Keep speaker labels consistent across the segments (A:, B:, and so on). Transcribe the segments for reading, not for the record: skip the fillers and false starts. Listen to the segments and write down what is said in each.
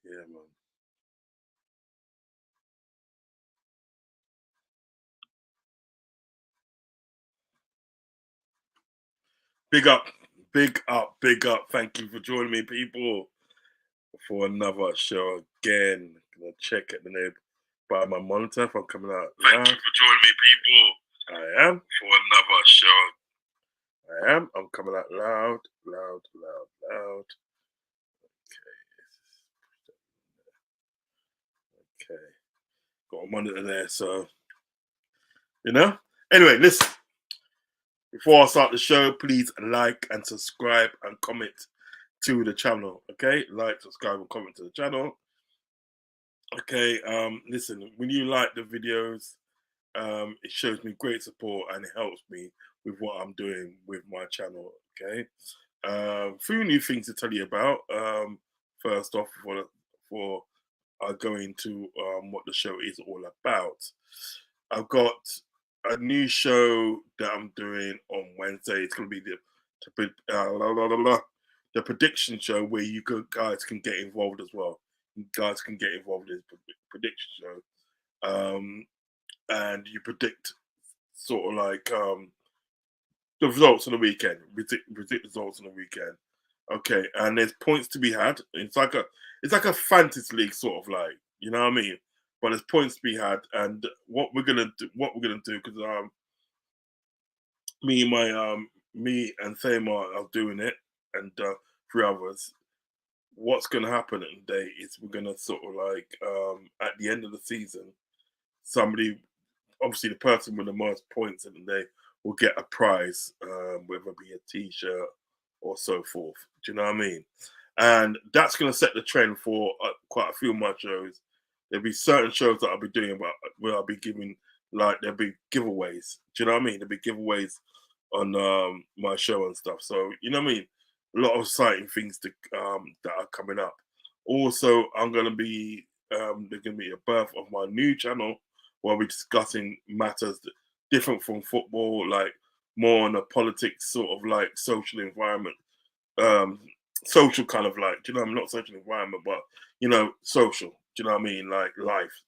A: Yeah, man. Big up, big up, big up. Thank you for joining me, people, for another show again. Gonna check at the name by my monitor if I'm coming out. Thank you for joining me, people. I am for another show. I am. I'm coming out loud, loud, loud, loud. Okay. Got a monitor there, so Anyway, listen. Before I start the show, please like and subscribe and comment to the channel. Okay, like, subscribe, and comment to the channel. Okay, listen. When you like the videos, it shows me great support and it helps me with what I'm doing with my channel. Okay, few new things to tell you about. First off, for going to what the show is all about. I've got a new show that I'm doing on Wednesday. It's going to be the prediction show where you guys can get involved as well. You guys can get involved in the prediction show, and you predict sort of like the results on the weekend. Predict results on the weekend. Okay, and there's points to be had. It's like a fantasy league sort of like, you know what I mean? But there's points to be had, and what we're gonna do, because me and Thamar are doing it, and 3 others. What's gonna happen today is we're gonna sort of like at the end of the season, somebody, obviously the person with the most points in the day, will get a prize, whether it be a T-shirt or so forth. Do you know what I mean? And that's going to set the trend for quite a few of my shows. There'll be certain shows that I'll be doing where I'll be giving, like, there'll be giveaways. Do you know what I mean? There'll be giveaways on my show and stuff. So, you know what I mean? A lot of exciting things that are coming up. Also, I'm going to be, there's going to be a birth of my new channel where we're discussing matters different from football, like more on a politics sort of like social environment, social kind of like, do you know, I'm not social environment, but social. Do you know what I mean? Like life.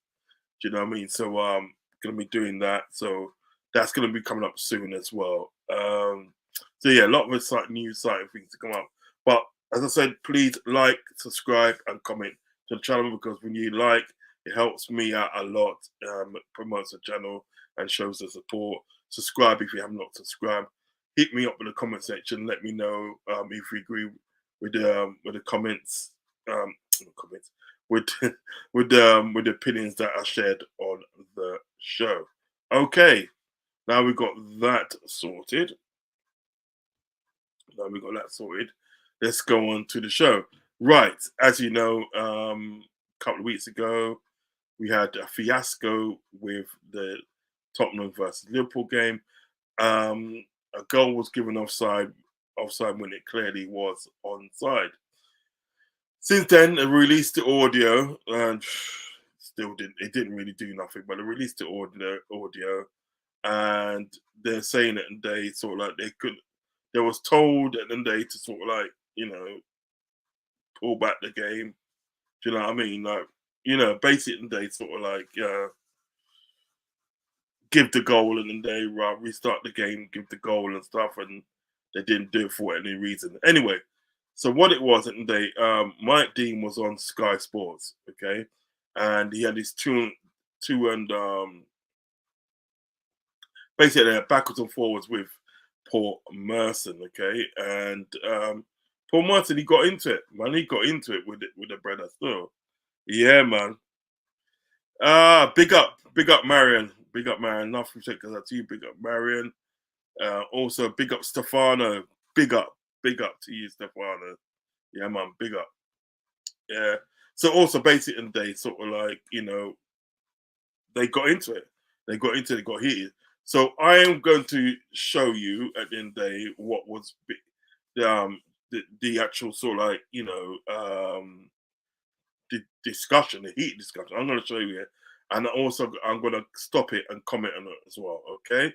A: Do you know what I mean? So gonna be doing that. So that's gonna be coming up soon as well. So yeah, a lot of exciting things to come up. But as I said, please like, subscribe, and comment to the channel, because when you like, it helps me out a lot, promotes the channel and shows the support. Subscribe if you have not subscribed. hit me up in the comment section. Let me know if you agree with the comments, comments with with the opinions that are shared on the show. Okay, now we got that sorted. Let's go on to the show. Right, as you know, a couple of weeks ago, we had a fiasco with the Tottenham versus Liverpool game. A goal was given offside when it clearly was onside. Since then, they released the audio, and it didn't really do nothing. But they released the audio, and they're saying it, and they sort of like they was told at the end of the day to sort of like pull back the game. Do you know what I mean? Like basically they sort of like give the goal and then they restart the game, give the goal and stuff, and they didn't do it for any reason. Anyway, so what it was, and Mike Dean was on Sky Sports, okay, and he had his two and basically backwards and forwards with Paul Merson, okay, and Paul Merson, he got into it, man. He got into it with the brother still. Yeah, man. Big up Marion. Big up Marion. Nothing because that's you. Big up Marion. Also big up Stefano. Big up to you, Stefano. Yeah, man. Big up. Yeah. So also basically they sort of like, they got into it. They got heated. So I am going to show you at the end of the day what was the actual sort of like, the discussion, the heat discussion. I'm going to show you it. And also I'm going to stop it and comment on it as well, okay?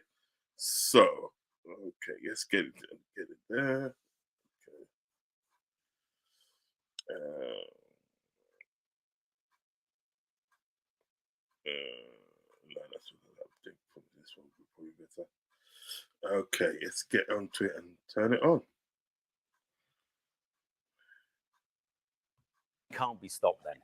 A: So, okay, let's get it there. Okay. No, that's what I think. This one would be probably better. Okay, let's get onto it and turn it on.
B: Can't be stopped then,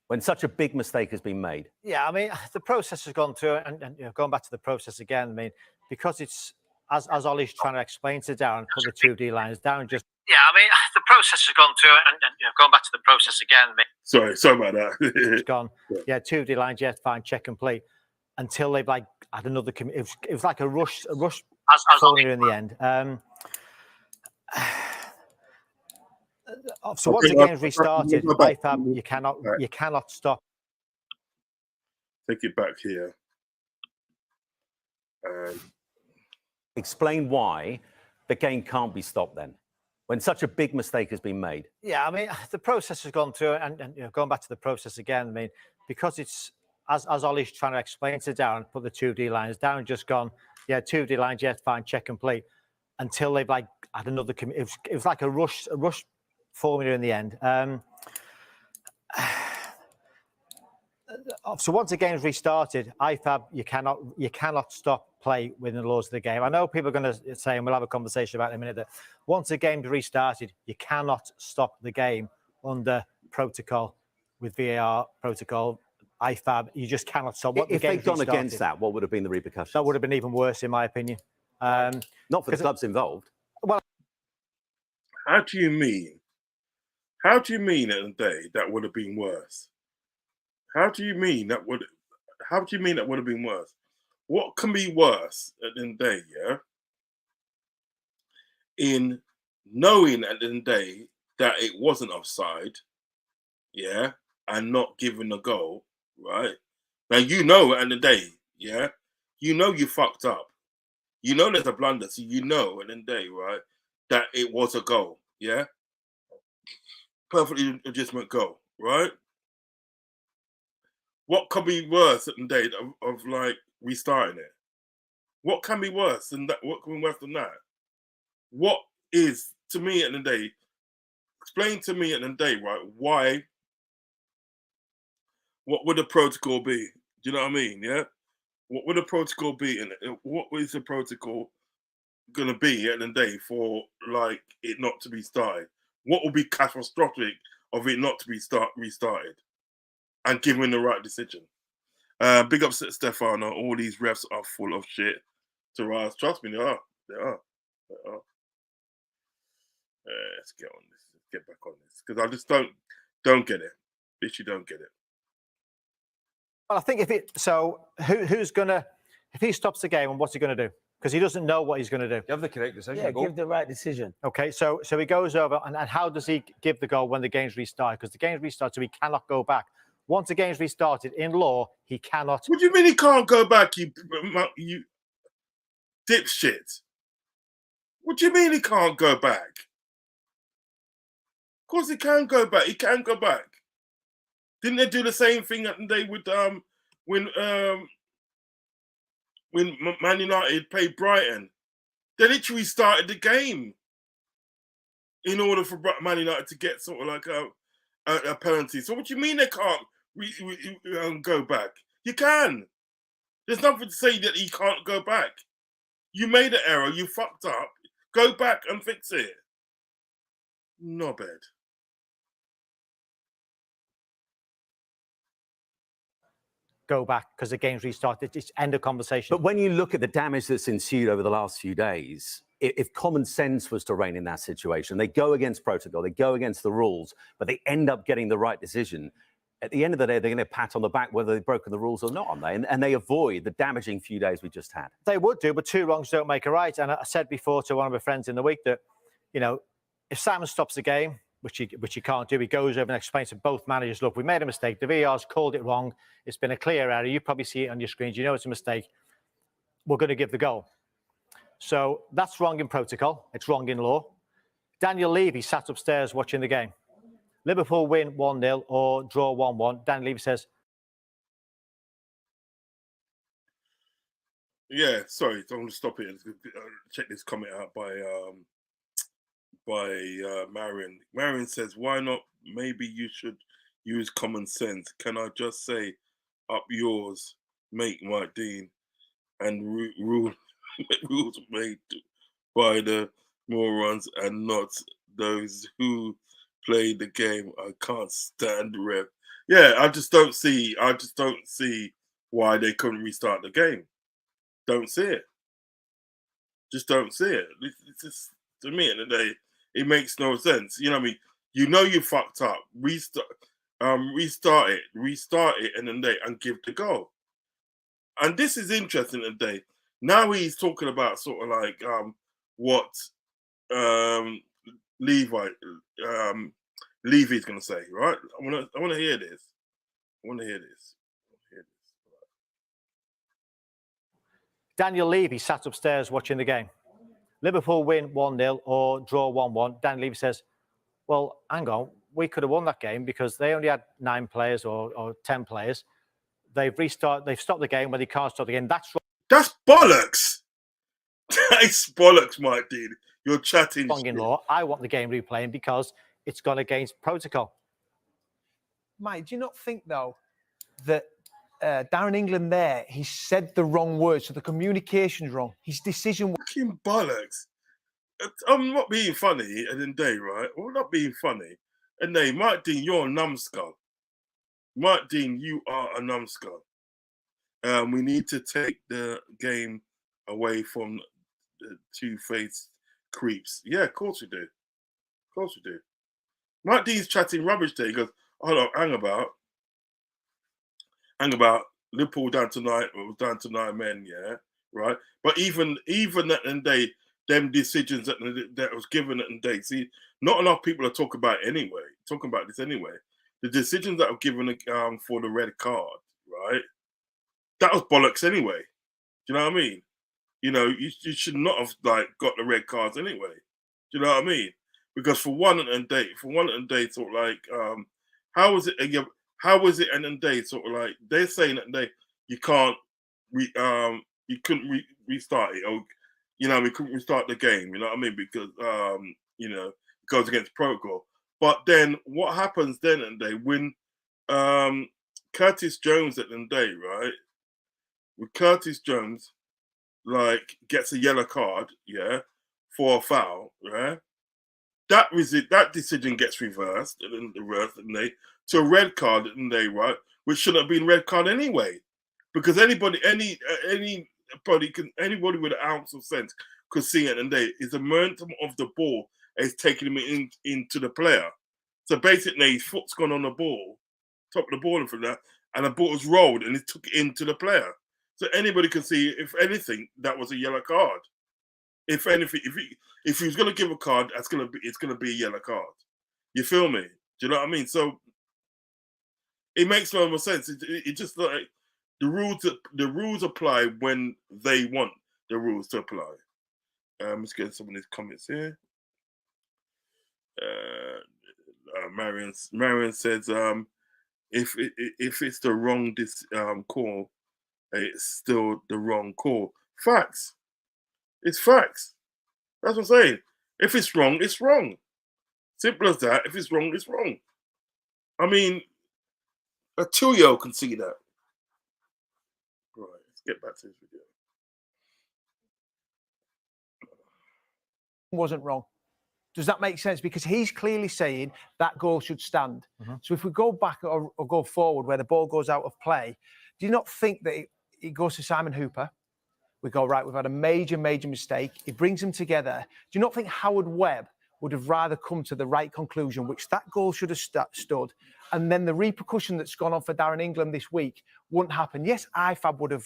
B: when such a big mistake has been made.
C: Yeah, I mean, the process has gone through, and going back to the process again, I mean, because it's, as Ollie's trying to explain to Darren, put the 2D lines down, just... Yeah, I mean, the process has gone through, and going back to the process again, I mean...
A: Sorry about that.
C: It's gone, yeah, 2D lines, yes, fine, check complete, until they've, like, had another... It was like a rush formula in the end. So once the game's restarted, IFAB, you cannot stop.
A: Take it back here.
B: Explain why the game can't be stopped then, when such a big mistake has been made.
C: Yeah, I mean, the process has gone through, and going back to the process again, I mean, because it's, as Ollie's trying to explain to Darren, put the 2D lines down, just gone, yeah, 2D lines, yes, fine, check complete, until they've, like, had another... It was like a rush formula in the end. So once the game's restarted, IFAB, you cannot stop play within the laws of the game. I know people are going to say, and we'll have a conversation about it in a minute, that once the game's restarted, you cannot stop the game under protocol, with VAR protocol, IFAB. You just cannot stop.
B: If they'd gone against that, what would have been the repercussions?
C: That would have been even worse, in my opinion.
B: Not for the clubs involved.
C: Well,
A: how do you mean? How do you mean at the day that would have been worse? How do you mean that would have been worse? What can be worse at the end of the day, yeah? In knowing at the end of the day that it wasn't offside, yeah, and not giving a goal, right? Now you know at the end of the day, yeah, you know you fucked up. You know there's a blunder, so you know at the end of the day, right, that it was a goal, yeah? Perfectly legitimate goal, right? What could be worse at the day of like restarting it? What can be worse than that? What can be worse than that? What is, to me at the day, explain to me at the day, right, why, what would the protocol be? Do you know what I mean? Yeah? What would the protocol be? And what is the protocol going to be at the day for like it not to be started? What will be catastrophic of it not to be restarted and given the right decision? Big up Stefano. All these refs are full of shit. Trust me, they are. Let's get on this. Let's get back on this because I just don't get it. Literally don't get it.
C: Well, I think who's gonna if he stops the game, and what's he gonna do? Because he doesn't know what he's gonna do.
D: Give the correct decision.
B: Yeah, give the right decision.
C: Okay, so he goes over, and how does he give the goal when the game's restarted? Because the game's restarted, so he cannot go back. Once the game's restarted, in law, he cannot.
A: What do you mean he can't go back? You dipshit. What do you mean he can't go back? Of course he can go back. He can go back. Didn't they do the same thing that they would when Man United played Brighton? They literally started the game in order for Man United to get sort of like a penalty. So what do you mean they can't go back? You can. There's nothing to say that he can't go back. You made an error. You fucked up. Go back and fix it. Knobhead.
C: Go back because the game's restarted. It's end of conversation.
B: But when you look at the damage that's ensued over the last few days, if common sense was to reign in that situation, they go against protocol, they go against the rules, but they end up getting the right decision. At the end of the day, they're going to pat on the back whether they've broken the rules or not, aren't they? And they avoid the damaging few days we just had.
C: They would do, but two wrongs don't make a right. And I said before to one of my friends in the week that, if Simon stops the game, which he can't do, he goes over and explains to both managers, look, we made a mistake. The VR's called it wrong. It's been a clear error. You probably see it on your screens. You know it's a mistake. We're going to give the goal. So that's wrong in protocol. It's wrong in law. Daniel Levy sat upstairs watching the game. Liverpool win 1-0 or draw 1-1. Daniel Levy says,
A: yeah, sorry, I'm going to stop it. Check this comment out by Marion. Marion says, why not? Maybe you should use common sense. Can I just say, up yours, mate, Mike Dean, and rules made by the morons and not those who play the game. I can't stand the ref. Yeah, I just don't see why they couldn't restart the game. Don't see it. Just don't see it. It's just, to me, at the end of the day, it makes no sense. You know what I mean? You know you fucked up. Restart it, and give the goal. And this is interesting today. Now he's talking about sort of like what Levy's going to say, right? I want to hear this.
C: Daniel Levy sat upstairs watching the game. Liverpool win 1-0 or draw 1-1. Daniel Levy says, well, hang on, we could have won that game because they only had 9 players or 10 players. They've stopped the game when they can't stop the game. That's
A: bollocks. That's bollocks, Mike Dean. You're chatting
C: wrong in law. I want the game replaying because it's gone against protocol.
D: Mike, do you not think, though, that Darren England there, he said the wrong words, so the communication's wrong. His decision...
A: Fucking bollocks. I'm not being funny at the end of the day, right? I'm not being funny. And then, Mike Dean, you're a numbskull. Mike Dean, you are a numbskull. We need to take the game away from the two-faced creeps. Yeah, of course we do. Of course we do. Mike Dean's chatting rubbish there. He goes, hold on, hang about. Liverpool down to 9 men, yeah, right? But even at the day, them decisions that was given at the day, see, not enough people are talking about this anyway. The decisions that were given for the red card, right? That was bollocks anyway. Do you know what I mean? You know, you should not have got the red cards anyway. Do you know what I mean? Because for one and day, sort of like, how was it at the end of the day? Sort of like they're saying that you couldn't restart it, or we couldn't restart the game. You know what I mean? Because it goes against protocol. But then what happens then and day when Curtis Jones at the day, right? With Curtis Jones, gets a yellow card, yeah, for a foul, right? That decision gets reversed and to a red card, right? Which shouldn't have been red card anyway, because anybody with an ounce of sense could see at the end of the day is the momentum of the ball is taking him into the player. So basically, his foot's gone on the ball, top of the ball and from that, and the ball was rolled and it took it into the player. So anybody can see, if anything, that was a yellow card. If anything, if he was going to give a card, it's going to be a yellow card. You feel me? Do you know what I mean? So it makes no more sense. It just like the rules apply when they want the rules to apply. Let's get some of these comments here. Marion says, if it's the wrong call, it's still the wrong call. Facts. It's facts. That's what I'm saying. If it's wrong, it's wrong. Simple as that. If it's wrong, it's wrong. I mean, a 2-year-old can see that. Right, let's get back to this video.
D: Wasn't wrong. Does that make sense? Because he's clearly saying that goal should stand. So if we go back or go forward where the ball goes out of play, do you not think that it goes to Simon Hooper? We go, right, we've had a major mistake. He brings them together. Do you not think Howard Webb would have rather come to the right conclusion, which that goal should have stood, and then the repercussion that's gone on for Darren England this week wouldn't happen? Yes, IFAB would have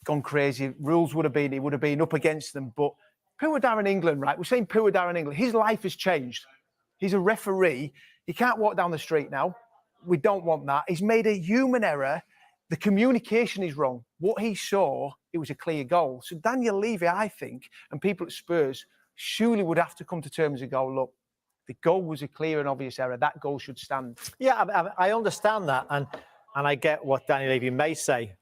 D: gone crazy. Rules would have been up against them, but poor Darren England, right? We're saying poor Darren England. His life has changed. He's a referee. He can't walk down the street now. We don't want that. He's made a human error. The communication is wrong. What he saw, it was a clear goal. So Daniel Levy, I think, and people at Spurs surely would have to come to terms and go, look, the goal was a clear and obvious error. That goal should stand.
C: Yeah, I understand that. And I get what Daniel Levy may say.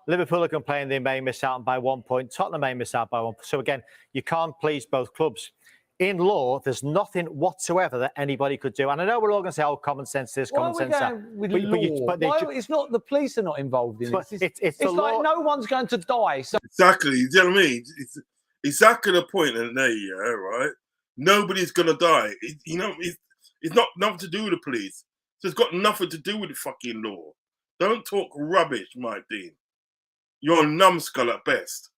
C: Liverpool are complaining they may miss out by 1 point. Tottenham may miss out by 1 point. So again, you can't please both clubs. In law, there's nothing whatsoever that anybody could do. And I know we're all going to say, oh, common sense this, common sense that.
E: It's not the police are not involved in it. It's like no one's going to die. So.
A: Exactly. You know what I mean? It's exactly the point in there, yeah, right? Nobody's going to die. It's not nothing to do with the police. So it's got nothing to do with the fucking law. Don't talk rubbish, Mike Dean. You're a numbskull at best.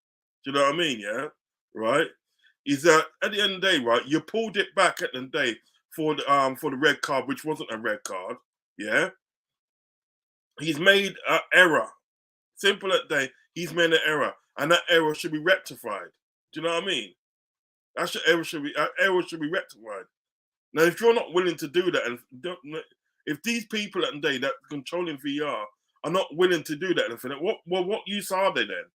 A: Do you know what I mean, yeah? Right? Is that at the end of the day, right? You pulled it back at the end of the day for the red card, which wasn't a red card. Yeah, he's made an error. Simple at the day, he's made an error, and that error should be rectified. Do you know what I mean? That error should be rectified. Now, if you're not willing to do that, and if these people at the day that controlling VR are not willing to do that, what use are they then?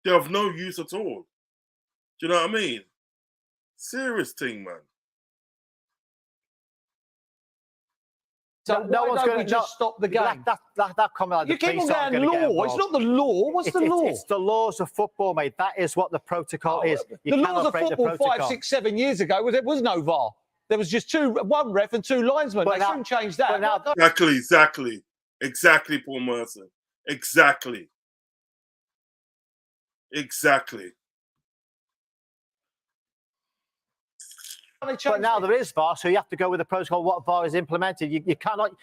A: They're of no use at all. Do you know what I mean? Serious thing, man.
E: So no one's going to just stop the game.
C: That comment.
E: You keep on saying law. It's not the law. What's the law?
C: It's the laws of football, mate. That is what the protocol is.
E: The laws of football 5, 6, 7 years ago there was no VAR. There was just one ref and 2 linesmen. They soon changed that.
A: Exactly, Paul Merson. Exactly.
C: But now there is VAR, so you have to go with the protocol. What VAR is implemented, you cannot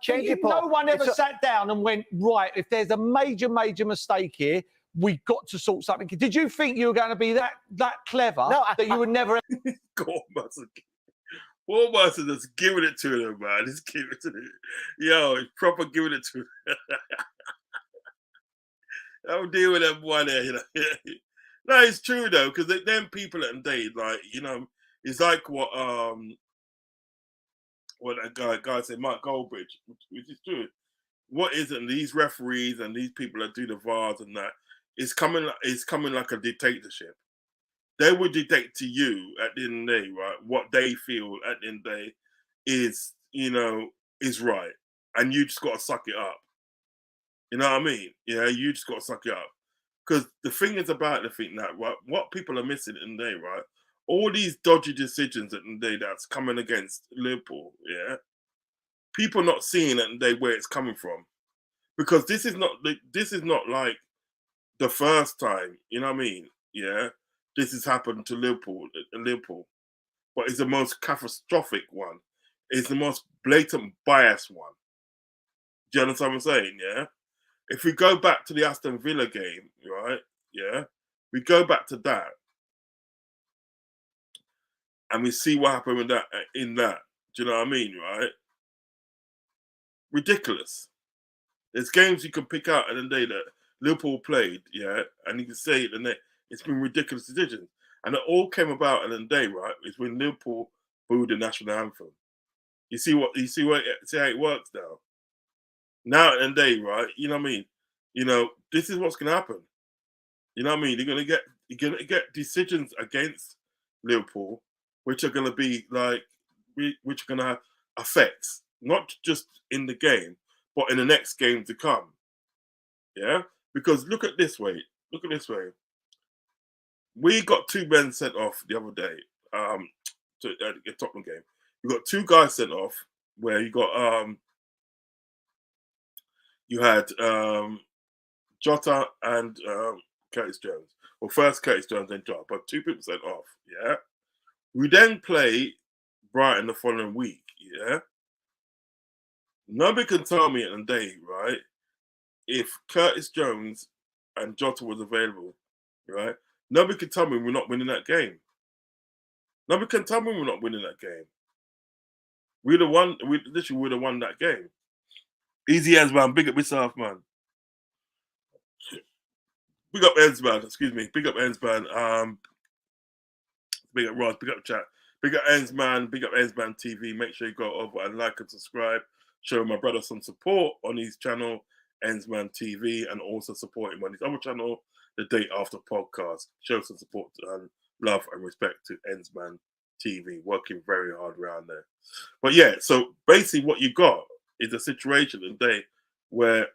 C: change it.
E: No one ever sat down and went, right, if there's a major mistake here, we've got to sort something. Did you think you were going to be that clever that you would never?
A: Paul Merson just giving it to them, man. Just giving it to them. Yo, he's proper giving it to them. I'll deal with that boy there. You know? No, it's true though, because them people at the day, like, you know. It's like what that guy said, Mike Goldbridge, which is true. What is it? And these referees and these people that do the VARs and that, it's coming like a dictatorship. They will dictate to you at the end of the day, right? What they feel at the end of the day is, is right, and you just got to suck it up. You know what I mean? Yeah, you just got to suck it up. Because the thing is about the thing that, right, what people are missing in the day, right? All these dodgy decisions at the day that's coming against Liverpool, yeah, people not seeing at the day where it's coming from, because this is not like the first time, you know what I mean? Yeah, this has happened to Liverpool, but it's the most catastrophic one. It's the most blatant bias one. Do you understand what I'm saying? Yeah. If we go back to the Aston Villa game, right? Yeah, we go back to that. and we see what happened with that. In that, do you know what I mean? Right? Ridiculous. There's games you can pick out at the day that Liverpool played, yeah, and you can say it, and it's been ridiculous decisions, and it all came about at the day, right? It's when Liverpool booed the national anthem. See how it works now. Now at the day, right? You know what I mean? You know, this is what's going to happen. You know what I mean? You're gonna get decisions against Liverpool, which are going to be like, which are going to have effects, not just in the game, but in the next game to come. Yeah, because look at this way. We got 2 men sent off the other day. To a Tottenham game, you got 2 guys sent off. Where you got you had Jota and Curtis Jones. Well, first Curtis Jones, then Jota, but 2 people sent off. Yeah, we then play Brighton the following week. Yeah, nobody can tell me at the day, right? If Curtis Jones and Jota was available, right? Nobody can tell me we're not winning that game. Nobody can tell me we're not winning that game. We literally would have won that game. Easy as man, big up yourself, man. Big up ends, man. Excuse me. Big up ends, man. Big up Ross, big up chat. Big up ends, man. Big up ends, man TV. Make sure you go over and like and subscribe. Show my brother some support on his channel, Ensman TV, and also support him on his other channel, The Day After Podcast. Show some support and love and respect to Ensman TV, working very hard around there. But yeah, so basically what you got is a situation today where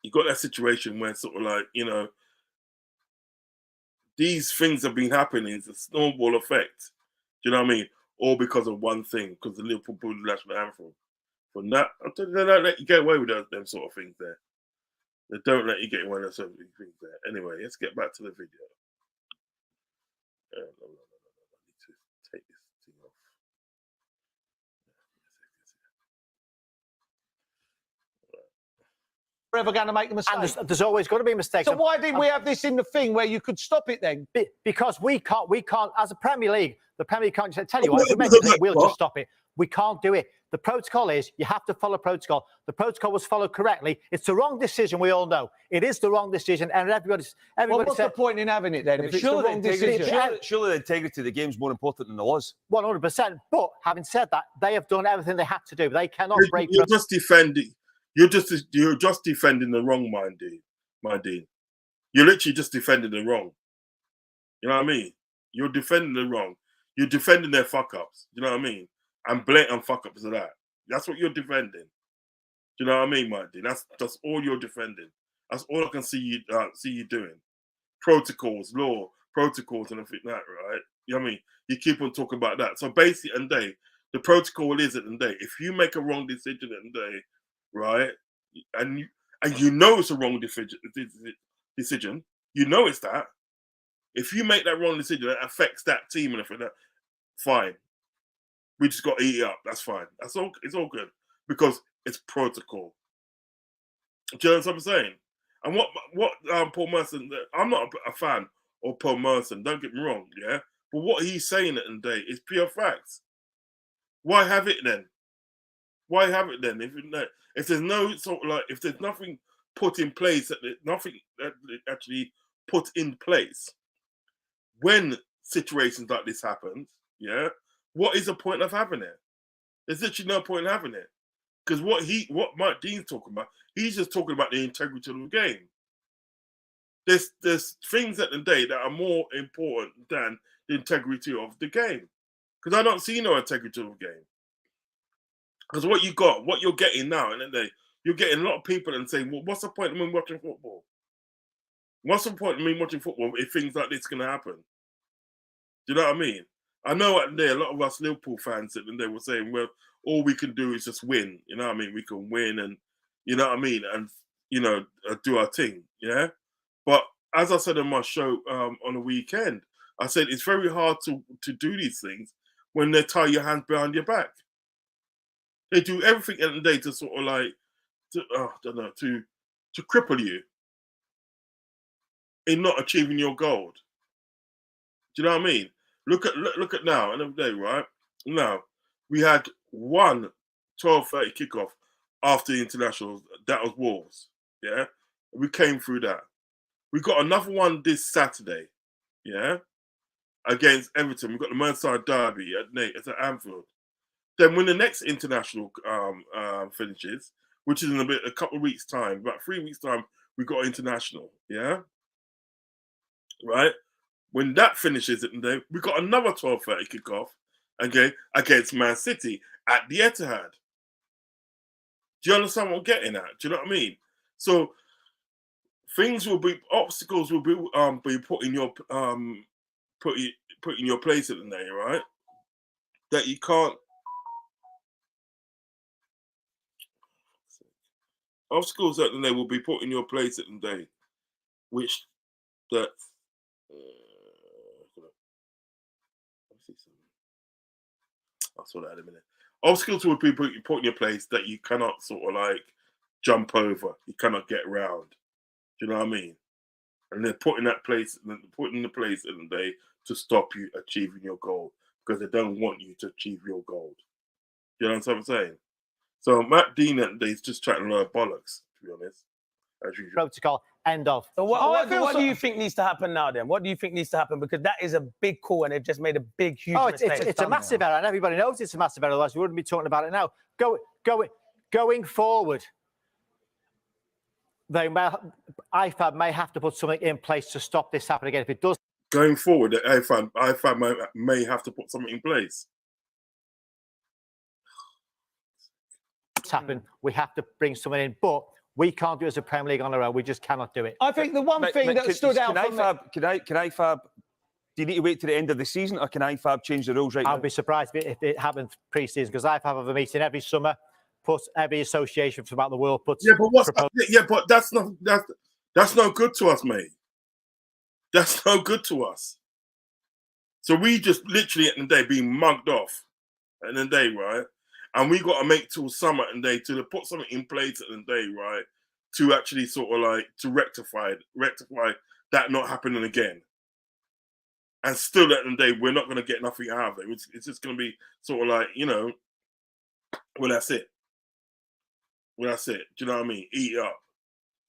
A: you got that situation where sort of like, you know, these things have been happening. It's a snowball effect. Do you know what I mean? All because of one thing, because the Liverpool booed the national anthem. From that, I'm telling you, they don't let you get away with them sort of things there. They don't let you get away with those sort of things there. Anyway, let's get back to the video. No. I need to take this thing off.
E: We're ever going to make a mistake.
C: And there's always going to be mistakes.
E: So why didn't we have this in the thing where you could stop it then?
C: Because we can't, as a Premier League, the Premier League can't just tell you what, if we make a mistake, we'll just stop it. We can't do it. The protocol is you have to follow protocol. The protocol was followed correctly. It's the wrong decision, we all know. It is the wrong decision, and everybody
E: well, what's the point in having it then? If it's the wrong decision.
F: Surely the integrity of the game is more important than the laws.
C: 100%. But having said that, they have done everything they had to do. They cannot break.
A: You're just defending. You're just defending the wrong, my Dean. You're literally just defending the wrong. You know what I mean? You're defending the wrong. You're defending their fuck ups. You know what I mean? And blatant fuck ups of that. That's what you're defending. Do you know what I mean, my Dean? That's all you're defending. That's all I can see you doing. Protocols, law, protocols, and everything like that, right? You know what I mean? You keep on talking about that. So basically, at the day, the protocol is at the day. If you make a wrong decision at the day, right, and you know it's a wrong decision, you know it's that. If you make that wrong decision that affects that team and everything, fine. We just got to eat it up. That's fine. That's all. It's all good because it's protocol. Do you know what I'm saying? And what Paul Merson? I'm not a fan of Paul Merson. Don't get me wrong, yeah. But what he's saying at the day is pure facts. Why have it then? Why have it then? If there's no sort of like, if there's nothing put in place, nothing actually put in place when situations like this happens, yeah. What is the point of having it? There's literally no point in having it. Because what Mike Dean's talking about, he's just talking about the integrity of the game. There's things at the day that are more important than the integrity of the game. Because I don't see no integrity of the game. Because what you're getting now, and then you're getting a lot of people and saying, well, what's the point of me watching football? What's the point of me watching football if things like this are going to happen? Do you know what I mean? I know at the day, a lot of us Liverpool fans and they were saying, well, all we can do is just win. You know what I mean? We can win and, you know what I mean? And, you know, do our thing, yeah? But as I said on my show on the weekend, I said it's very hard to do these things when they tie your hands behind your back. They do everything at the day to sort of like, to cripple you in not achieving your goal. Do you know what I mean? Look at now, end of the day, right? Now, we had one 12:30 kickoff after the internationals. That was Wolves, yeah? We came through that. We got another one this Saturday, yeah? Against Everton. We've got the Merseyside Derby at Anfield. Then when the next international finishes, which is in a couple of weeks' time, about 3 weeks' time, we got international, yeah? Right? When that finishes at the day, we got another 12:30 kickoff, okay, against Man City at the Etihad. Do you understand what I'm getting at? Do you know what I mean? So obstacles will be put in your put in your place at the day, right? That you can't. Obstacles at the day will be put in your place at the day, which that. I'll sort that in a minute. Obstacles will be put in your place that you cannot sort of like jump over. You cannot get around. Do you know what I mean? And they're put in the place at the day to stop you achieving your goal because they don't want you to achieve your goal. Do you know what I'm saying? So Matt Dean at the day is just trying to learn bollocks, to be honest, as usual.
C: Protocol, end of.
G: So what do you think needs to happen now then? What do you think needs to happen? Because that is a big call and they've just made a big, huge mistake.
C: It's a massive error and everybody knows it's a massive error, otherwise we wouldn't be talking about it now. Going forward, IFAB may have to put something in place to stop this happening again. If it does...
A: Going forward, IFAB may have to put something in place.
C: Happen, we have to bring someone in, but we can't do it as a Premier League on our own. We just cannot do it.
E: I think the one thing that stood out for me...
F: Can IFAB, do you need to wait to the end of the season or can IFAB change the rules right now?
C: I'd be surprised if it happened pre-season because IFAB have a meeting every summer, plus every association throughout the world puts...
A: but that's no good to us, mate. That's no good to us. So we just literally at the day being mugged off at the day, right? And we got to make till summer and day to put something in place at the day, right? To actually sort of like to rectify that not happening again. And still at the day, we're not going to get nothing out of it. It's just going to be sort of like, you know, well, that's it. Well, that's it. Do you know what I mean? Eat it up.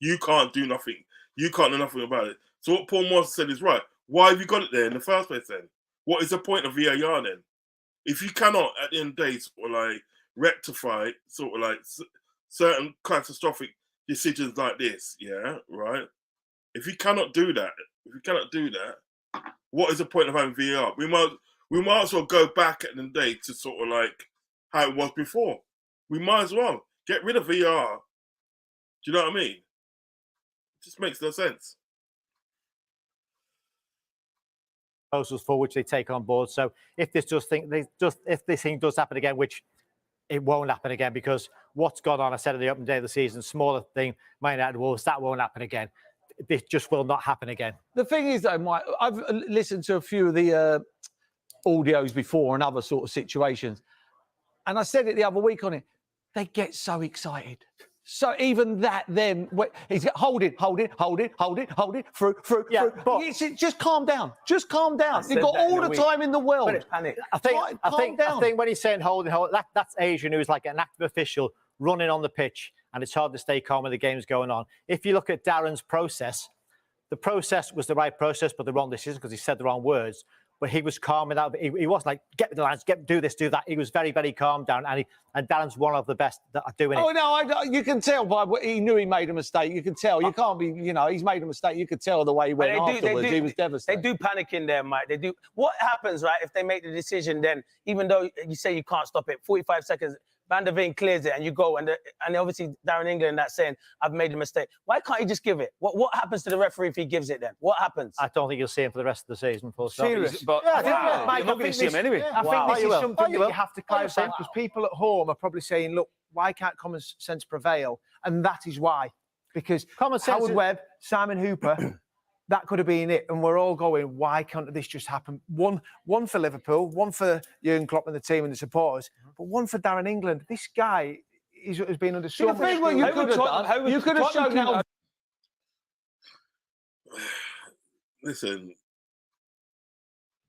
A: You can't do nothing. You can't do nothing about it. So what Paul Merson said is right. Why have you got it there in the first place then? What is the point of VAR then? If you cannot, at the end of the day, sort of like rectify sort of like certain catastrophic decisions like this, yeah, right? If you cannot do that, what is the point of having VAR? We might as well go back at the day to sort of like how it was before. We might as well get rid of VAR. Do you know what I mean? It just makes no sense.
C: Proposals for which they take on board. So if this if this thing does happen again, which it won't happen again because what's gone on, I said at the opening day of the season, smaller thing, Man United Wolves, that won't happen again. This just will not happen again.
E: The thing is, though, Mike, I've listened to a few of the audios before and other sort of situations, and I said it the other week on it. They get so excited. So even that, then he's hold it, through.
C: Yeah, but
E: just calm down. Just calm down. You've got all the time in the world.
C: Panic. I think when he's saying hold, that's Adrian, who's like an active official running on the pitch, and it's hard to stay calm when the game's going on. If you look at Darren's process, the process was the right process, but the wrong decision because he said the wrong words. But he was calm enough. He wasn't like, get the lines, do this, do that. He was very, very calm down. And Darren's one of the best that are doing it.
E: Oh, no, you can tell by what he knew he made a mistake. You can tell. You can't be, he's made a mistake. You could tell the way he went afterwards. He was devastated.
G: They do panic in there, Mike. They do. What happens, right, if they make the decision then, even though you say you can't stop it, 45 seconds, Van der Veen clears it and you go, and obviously Darren England that's saying, I've made a mistake. Why can't he just give it? What happens to the referee if he gives it then? What happens?
C: I don't think you'll see him for the rest of the season.
E: Serious?
F: But
E: I think,
F: Mike, you're not going to see him anyway.
D: I think this is something that you have to clarify because people at home are probably saying, look, why can't common sense prevail? And that is why. Because common sense Howard Webb, Simon Hooper, that could have been it. And we're all going, why can't this just happen? One for Liverpool, one for Jurgen Klopp and the team and the supporters, but one for Darren England. This guy has been under so much...
E: You could have shown how...
A: Listen,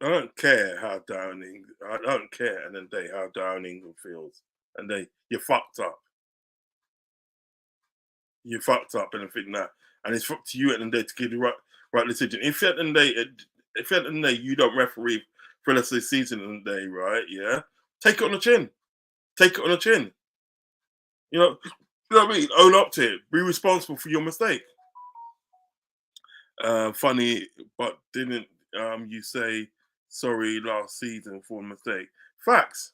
A: I don't care how Downing. I don't care at the end of the day how Downing feels, and you're fucked up. You're fucked up, and everything that, and it's up to you at the end of the day to give the right decision. If at the end of the day, you don't referee for the rest of the season and the day, right? Yeah, take it on the chin. Take it on the chin. You know what I mean? Own up to it. Be responsible for your mistake. Funny, but didn't you say sorry last season for a mistake? Facts.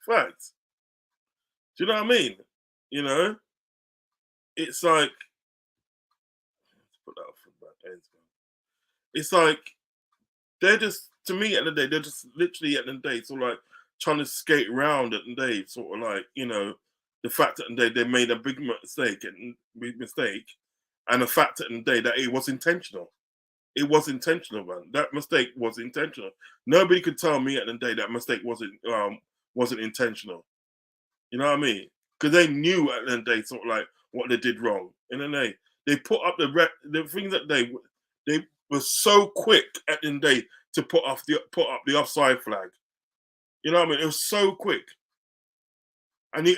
A: Facts. Do you know what I mean? You know? It's like, let's put that off for the ends, man. It's like, they're just, to me at the day, they're just literally at the day, sort of like trying to skate around at the day, sort of like, you know, the fact that they made a big mistake, and the fact that the day that it was intentional. It was intentional, man. That mistake was intentional. Nobody could tell me at the day that mistake wasn't intentional. You know what I mean? Because they knew at the end of the day, sort of like what they did wrong. And then they put up the things that they were so quick at the end of the day to put up the offside flag. You know what I mean? It was so quick. And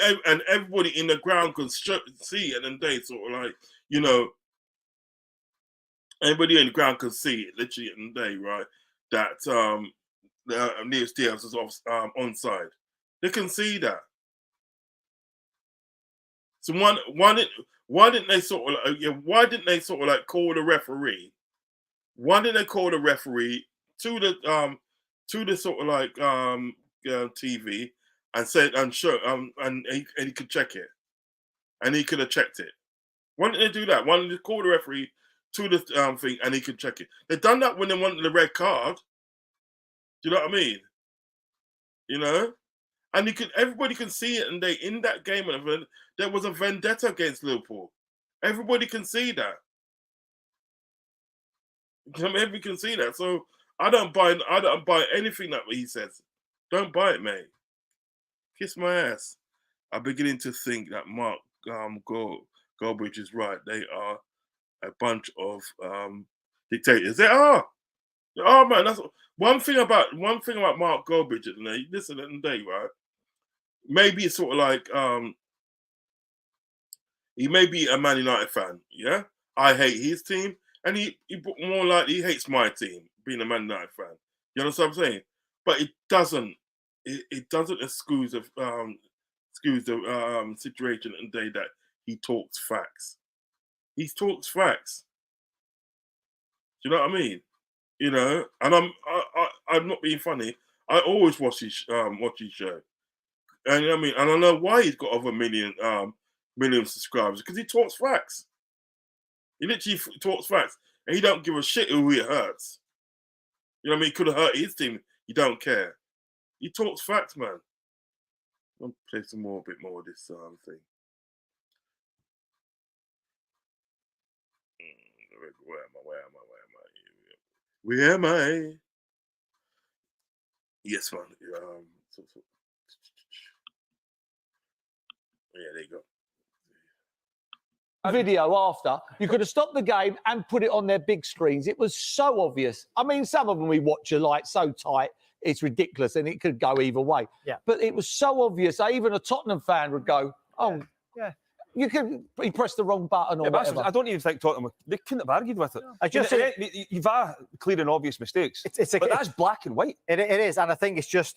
A: everybody in the ground could see at the end of the day, sort of like, you know, everybody in the ground could see it literally at the end of the day, right? That Diaz was onside. They can see that. So why didn't they sort of like call the referee? Why didn't they call the referee to the sort of like TV and said and show and he could check it, and he could have checked it? Why didn't they do that? Why didn't they call the referee to the thing and he could check it? They've done that when they wanted the red card. Do you know what I mean? You know, and everybody can see it, and in that game, there was a vendetta against Liverpool. Everybody can see that. Everybody can see that. So I don't buy anything that he says. Don't buy it, mate. Kiss my ass. I'm beginning to think that Mark Goldbridge is right. They are a bunch of dictators. They are. Oh man, that's one thing about Mark Goldbridge. Listen, at the day, right? Maybe it's sort of like he may be a Man United fan. Yeah, I hate his team, and he more likely he hates my team, being a Man United fan. You know what I'm saying? But it doesn't excuse the situation and day that he talks facts. He talks facts. Do you know what I mean? You know, and I'm not being funny. I always watch his show, and I mean, and I know why he's got over million subscribers, because he talks facts. He literally talks facts, and he don't give a shit who it hurts. You know what I mean? He could have hurt his team. He don't care. He talks facts, man. I'll play a bit more of this thing. Where am I? Yes, man. Yeah, there you go.
E: Video after, you could have stopped the game and put it on their big screens. It was so obvious. I mean, some of them we watch are like so tight, it's ridiculous, and it could go either way.
C: Yeah.
E: But it was so obvious. Even a Tottenham fan would go, "Oh,
C: yeah.
E: He pressed the wrong button or whatever."
F: I don't even think Tottenham, they couldn't have argued with it. You've had clear and obvious mistakes. But that's black and white.
C: It is, and I think it's just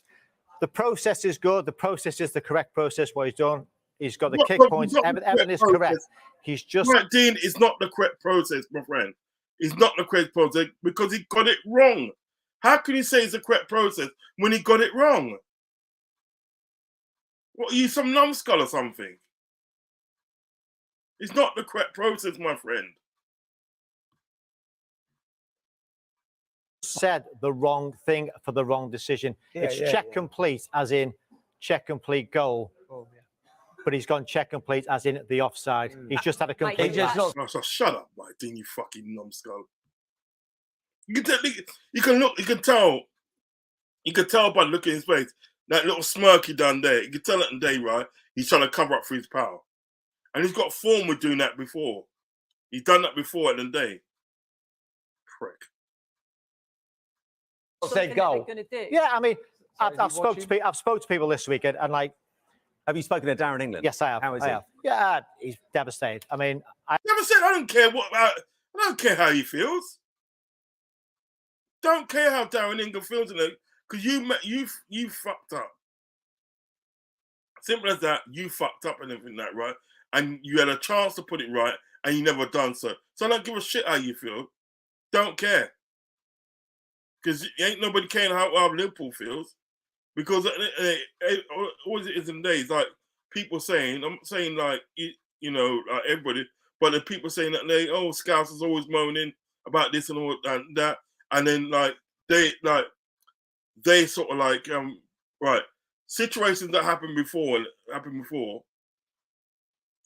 C: the process is good. The process is the correct process. What he's done, he's got the kick points. Everything is correct. He's just
A: right, Dean. It's not the correct process, my friend. It's not the correct process because he got it wrong. How can you say it's the correct process when he got it wrong? What, are you some numbskull or something? It's not the correct process, my friend.
C: Said the wrong thing for the wrong decision. It's check complete, as in check complete goal. Oh, yeah. But he's gone check complete, as in the offside. He's just had a complete.
A: So shut up, Mike Dean, you fucking numbskull. You can tell by looking at his face, that little smirk he done there. You can tell it in day, right? He's trying to cover up for his pal. And he's got form with doing that before. He's done that before at the day. Prick.
C: said goal. Yeah, I mean, I've spoke to people this weekend, and like,
B: have you spoken to Darren England?
C: Yes, I have.
B: How is
C: he? Yeah, he's devastated. I mean,
A: never said I don't care I don't care how he feels. Don't care how Darren England feels, because you fucked up. Simple as that. You fucked up and everything that, right? And you had a chance to put it right, and you never done so. So I don't give a shit how you feel. Don't care. Because ain't nobody caring how Liverpool feels. Because all it is in days, like people saying, I'm saying like, like everybody, but the people saying that Scouts is always moaning about this and all that. And then like they sort of like, right, situations that happened before,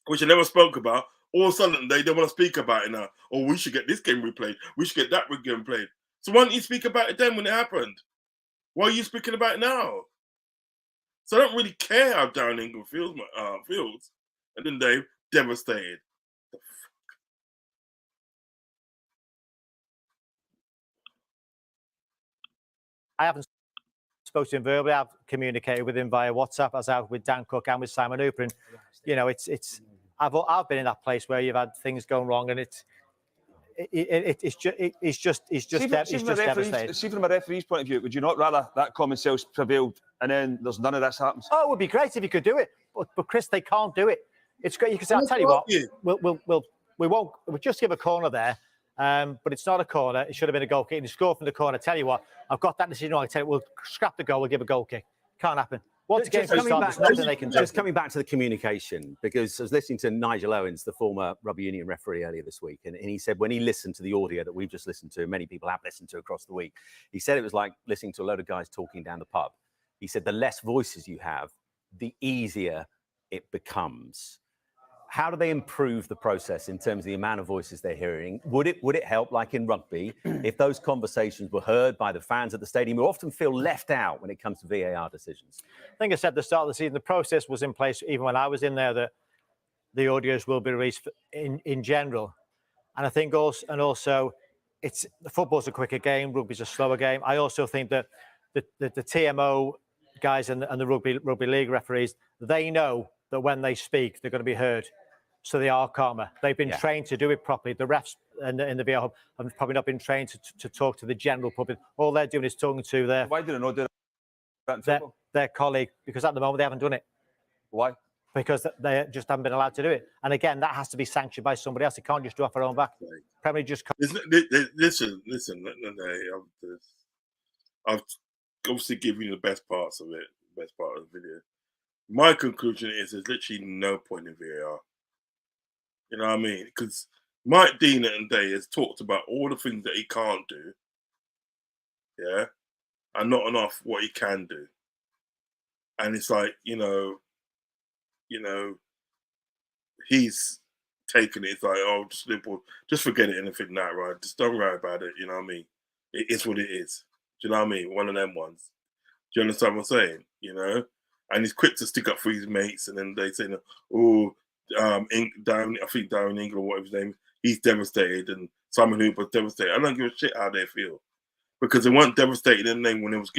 A: which I never spoke about, all of a sudden they don't want to speak about it now. Oh, we should get this game replayed. We should get that game played. So why don't you speak about it then when it happened? Why are you speaking about it now? So I don't really care how Darren England feels. And then they devastated.
C: I haven't spoken to him verbally. I've communicated with him via WhatsApp, as I've with Dan Cook and with Simon Hooper. And I've been in that place where you've had things going wrong, and it's just devastated.
F: See, from a referee's point of view, would you not rather that common sense prevailed and then there's none of this happens?
C: Oh, it would be great if you could do it, but Chris, they can't do it. It's great. You can say, I'll tell you what, we'll just give a corner there. But it's not a corner. It should have been a goal kick. And you score from the corner. Tell you what, I've got that decision. I tell you, we'll scrap the goal. We'll give a goal kick. Can't happen. Once again, there's nothing they can do.
B: Just coming back to the communication, because I was listening to Nigel Owens, the former rugby union referee, earlier this week, and he said when he listened to the audio that we've just listened to, many people have listened to across the week, he said it was like listening to a load of guys talking down the pub. He said the less voices you have, the easier it becomes. How do they improve the process in terms of the amount of voices they're hearing? Would it help, like in rugby, if those conversations were heard by the fans at the stadium who often feel left out when it comes to VAR decisions?
C: I think I said at the start of the season, the process was in place even when I was in there, that the audios will be released in general. And I think also it's football's a quicker game, rugby's a slower game. I also think that the TMO guys and the rugby league referees, they know that when they speak, they're going to be heard. So they are calmer. They've been trained to do it properly. The refs in the VAR have probably not been trained to talk to the general public. All they're doing is talking to
F: Why do they not do that?
C: Their colleague, because at the moment they haven't done it.
F: Why?
C: Because they just haven't been allowed to do it. And again, that has to be sanctioned by somebody else. It can't just do off their own back. Premier just can't.
A: Listen. I've obviously given you the best parts of it, best part of the video. My conclusion is there's literally no point in VAR. You know what I mean? Because Mike Dean and Day has talked about all the things that he can't do, and not enough what he can do. And it's like, he's taken it. It's like, oh, just forget it, anything that, right? Just don't worry about it. You know what I mean? It is what it is. Do you know what I mean? One of them ones. Do you understand what I'm saying? And he's quick to stick up for his mates, and then they say, oh, I think Darren England, or whatever his name, he's devastated, and Simon Hooper's devastated. I don't give a shit how they feel, because they weren't devastated in the name when it was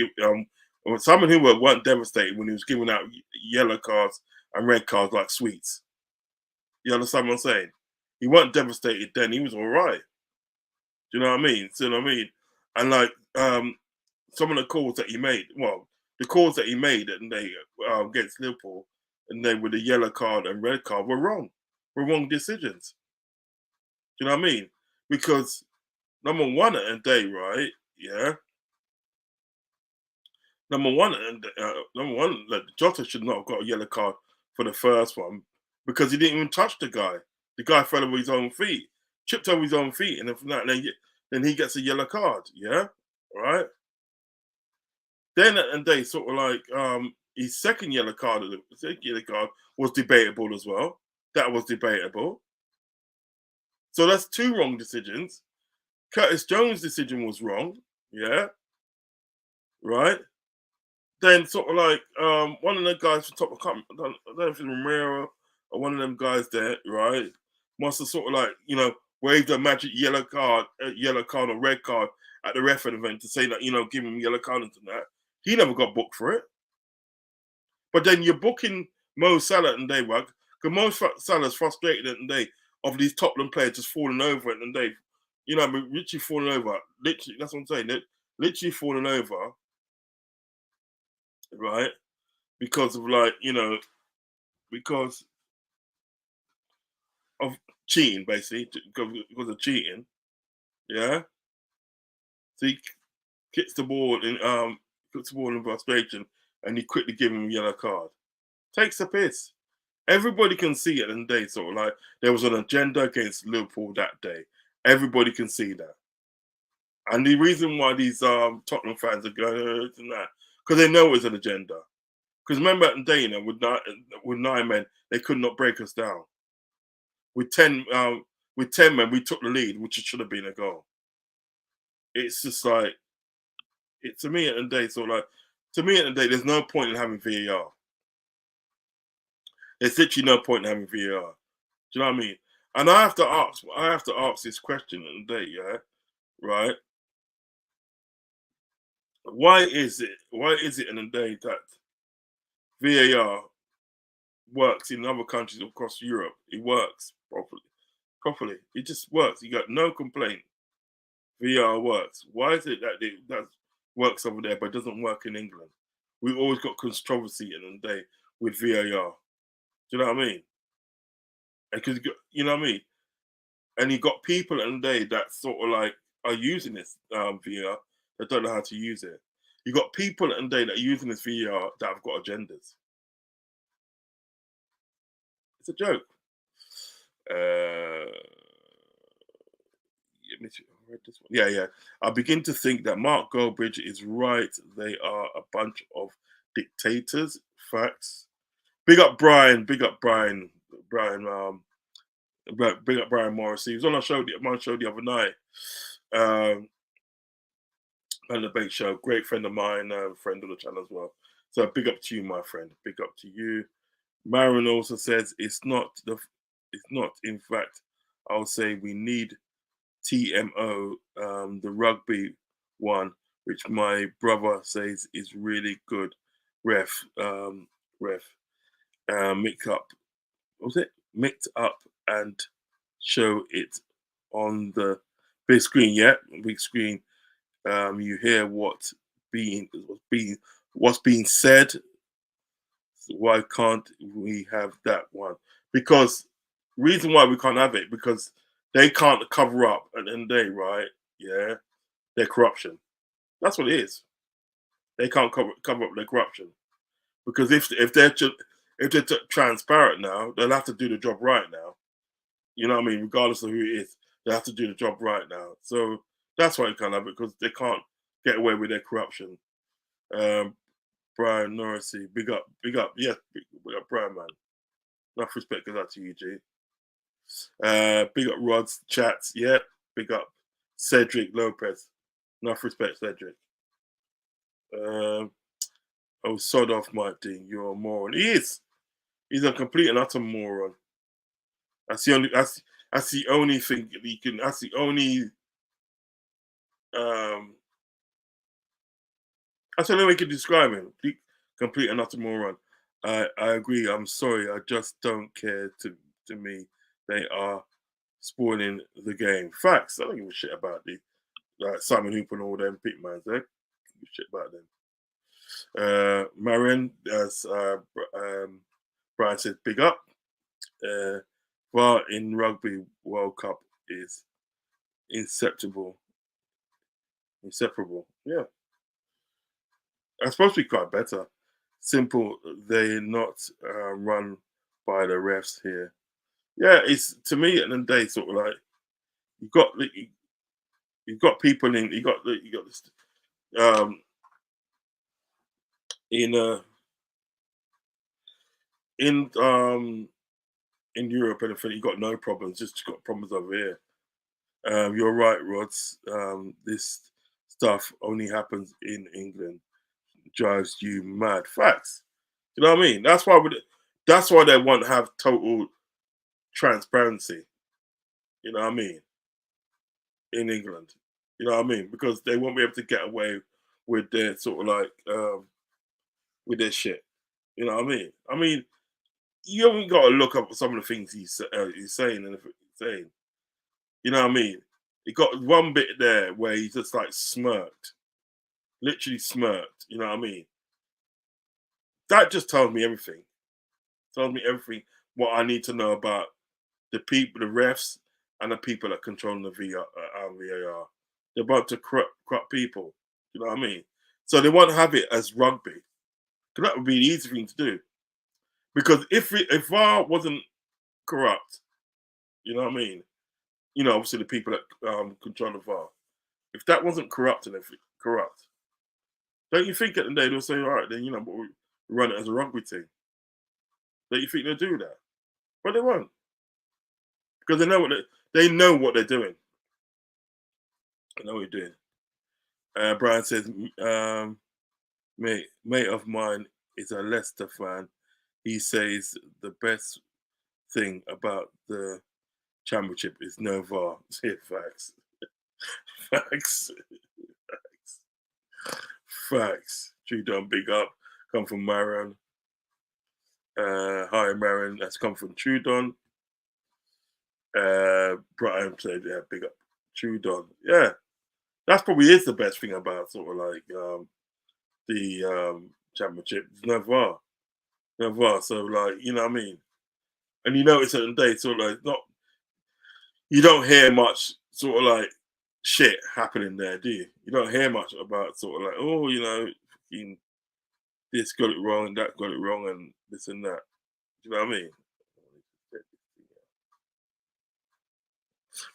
A: Simon Hooper weren't devastated when he was giving out yellow cards and red cards like sweets. You understand what I'm saying? He wasn't devastated then. He was all right. Do you know what I mean? See what I mean? And like some of the calls that he made, the calls that he made and they against Liverpool, and then with the yellow card and red card were wrong. Were wrong decisions. Do you know what I mean? Because number one at a day, right? Yeah. Number one, like Jota should not have got a yellow card for the first one because he didn't even touch the guy. The guy fell over his own feet, chipped over his own feet, and then he gets a yellow card. Yeah, right. Then and they sort of like his second yellow card was debatable as well. That was debatable. So that's two wrong decisions. Curtis Jones' decision was wrong. Yeah. Right. Then sort of like one of the guys from top, I don't know if it's Romero or one of them guys there, right, must have sort of like, waved a magic yellow card or red card, at the referee event to say that, give him yellow cards and that. He never got booked for it. But then you're booking Mo Salah and they work, because Mo Salah's frustrated at the day of these Tottenham players just falling over at the day. Literally falling over. Literally, that's what I'm saying. Literally falling over, right? Because of because of cheating, basically, because of cheating. Yeah. So he kicks the ball in frustration, and he quickly give him a yellow card. Takes the piss. Everybody can see it in the day, sort of like there was an agenda against Liverpool that day. Everybody can see that. And the reason why these Tottenham fans are going and that, because they know it's an agenda. Because remember at the day, with 9 men, they could not break us down. With 10 men, we took the lead, which should have been a goal. It's just like, to me at the day, there's no point in having VAR. There's literally no point in having VAR. Do you know what I mean? And I have to ask this question at the day, yeah, right? Why is it in the day that VAR works in other countries across Europe? It works properly. It just works. You got no complaint. VAR works. Why is it that that works over there but doesn't work in England? We've always got controversy in the day with VAR. Do you know what I mean? Because you know what I mean? And you got people in the day that sort of like are using this VAR that don't know how to use it. You got people in the day that are using this VAR that have got agendas. It's a joke. Yeah. I begin to think that Mark Goldbridge is right. They are a bunch of dictators. Facts. Big up Brian. Big up Brian Morrissey. He was on my show the other night. On the debate show. Great friend of mine, friend of the channel as well. So big up to you, my friend. Big up to you. Marin also says it's not. In fact, I'll say we need TMO, the rugby one, which my brother says is really good. Mix up. What was it? Mix up and show it on the big screen. Yeah, big screen. You hear what's being said. Why can't we have that one? Because reason why we can't have it, because they can't cover up at the end of the day, right? Yeah, their corruption. That's what it is. They can't cover up their corruption, because if they're transparent now, they'll have to do the job right now. You know what I mean? Regardless of who it is, they have to do the job right now. So that's why you can't have it, because they can't get away with their corruption. Brian Norrisy, big up, big up Brian, man. Enough respect goes out to you, G. Big up Rodz, chats, yeah. Big up Cedric Lopez. Enough respect, Cedric. Sod off, Mike Dean, you're a moron. He is. He's a complete and utter moron. That's the only thing he can. That's the only. That's the only way you can describe him. Complete and utter moron. I agree. I'm sorry. I just don't care. To me, they are spoiling the game. Facts. I don't give a shit about Simon Hooper and all them big mans. I don't give a shit about them. Marin, as Brian said, big up. VAR in Rugby World Cup is inseparable. Yeah. That's supposed to be quite better. Simple, they're not run by the refs here. Yeah, it's, to me at the end of the day, sort of like you've got people in, you got this in Europe and everything, you got no problems, just got problems over here. You're right, Rods. This stuff only happens in England. Drives you mad. Facts. You know what I mean? That's why they want to have total transparency. You know what I mean? In England. You know what I mean? Because they won't be able to get away with their sort of like with their shit. You know what I mean? I mean, you haven't got to look up some of the things he's saying and saying. You know what I mean? He got one bit there where he just like smirked, literally smirked. You know what I mean? That just tells me everything. Tells me everything what I need to know about the people, the refs, and the people that control the VAR. They're about to corrupt people. You know what I mean? So they won't have it as rugby. Because that would be the easy thing to do. Because if VAR wasn't corrupt, you know what I mean? You know, obviously the people that control the VAR. If that wasn't corrupt, don't you think at the day they'll say, all right, then, you know, but we run it as a rugby team? Don't you think they'll do that? But they won't. Because they know what they're doing. They know what they're doing. Brian says, mate of mine is a Leicester fan. He says the best thing about the championship is no VAR. Yeah, facts. Facts. True done, big up. Come from Maron. Hi, Maron. That's come from Trudon. Brian said, yeah, big up. Trudon. Yeah. That's probably is the best thing about sort of like the championship. No VAR. No VAR. So like, you know what I mean? And you notice at the day, sort of like you don't hear much sort of like shit happening there, do you? You don't hear much about sort of like, oh, you know, this got it wrong and that got it wrong and this and that. Do you know what I mean?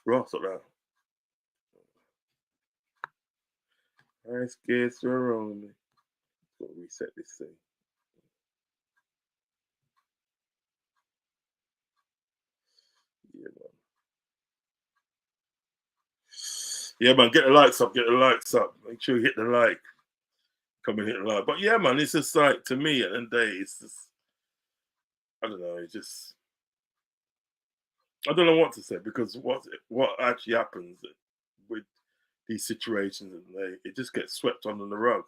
A: Ross like that. Nice kids are wrong with me. Gotta reset this thing. Yeah, man. Yeah, man, get the likes up, Make sure you hit the like. Come and hit the like. But yeah, man, it's just like, to me, at the end of the day, it's just, I don't know, it's just, I don't know what to say, because what actually happens with these situations, and it just gets swept under the rug.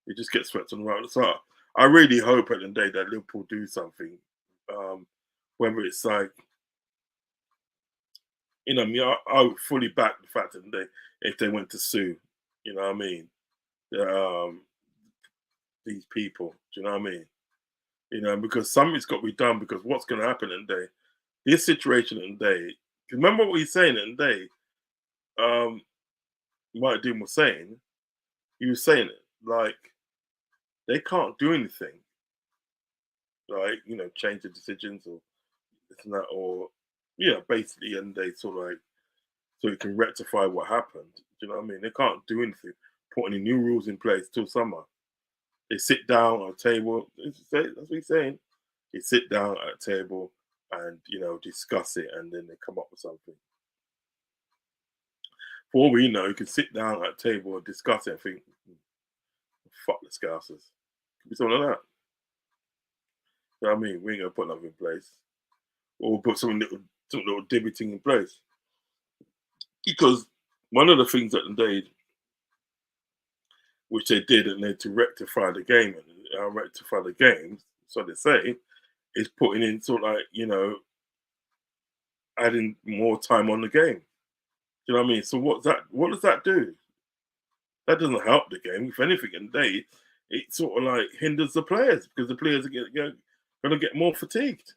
A: It just gets swept under the rug. So I really hope at the end of the day that Liverpool do something. Whether it's like, you know, I would fully back the fact that if they went to sue, you know what I mean, these people, do you know what I mean? You know, because something's got to be done, because what's going to happen in the day, this situation in the day, remember what he's saying in the day, Mike Dean was saying, he was saying it, like, they can't do anything, like, you know, change the decisions or this and that, or, yeah, basically, and they sort of like, so you can rectify what happened. Do you know what I mean? They can't do anything, put any new rules in place till summer. They sit down at a table. That's what he's saying. They sit down at a table and, you know, discuss it, and then they come up with something. For all we know, you can sit down at a table and discuss it and think, fuck the Scousers. Could be something like that. You know what I mean? We ain't gonna put nothing in place. Or we'll put some little dibby thing in place. Because one of the things that they did, which they did, and they to rectify the game and rectify the games, so they say, is putting in sort of like, you know, adding more time on the game. Do you know what I mean? So what does that do? That doesn't help the game. If anything, in the day, it sort of like hinders the players, because the players are going to get more fatigued.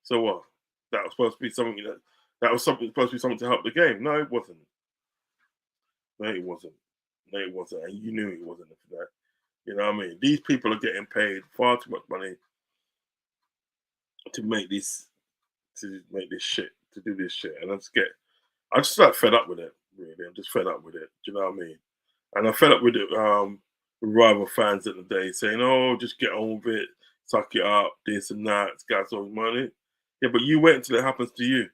A: So what? That was supposed to be something supposed to be something to help the game. No, it wasn't. No, it wasn't. And you knew it wasn't for that. You know what I mean? These people are getting paid far too much money to make this shit, to do this shit. And I just got fed up with it, really. I'm just fed up with it. Do you know what I mean? And I'm fed up with it, rival fans at the day saying, oh, just get on with it, suck it up, this and that, it's got so much money. Yeah, but you wait until it happens to you.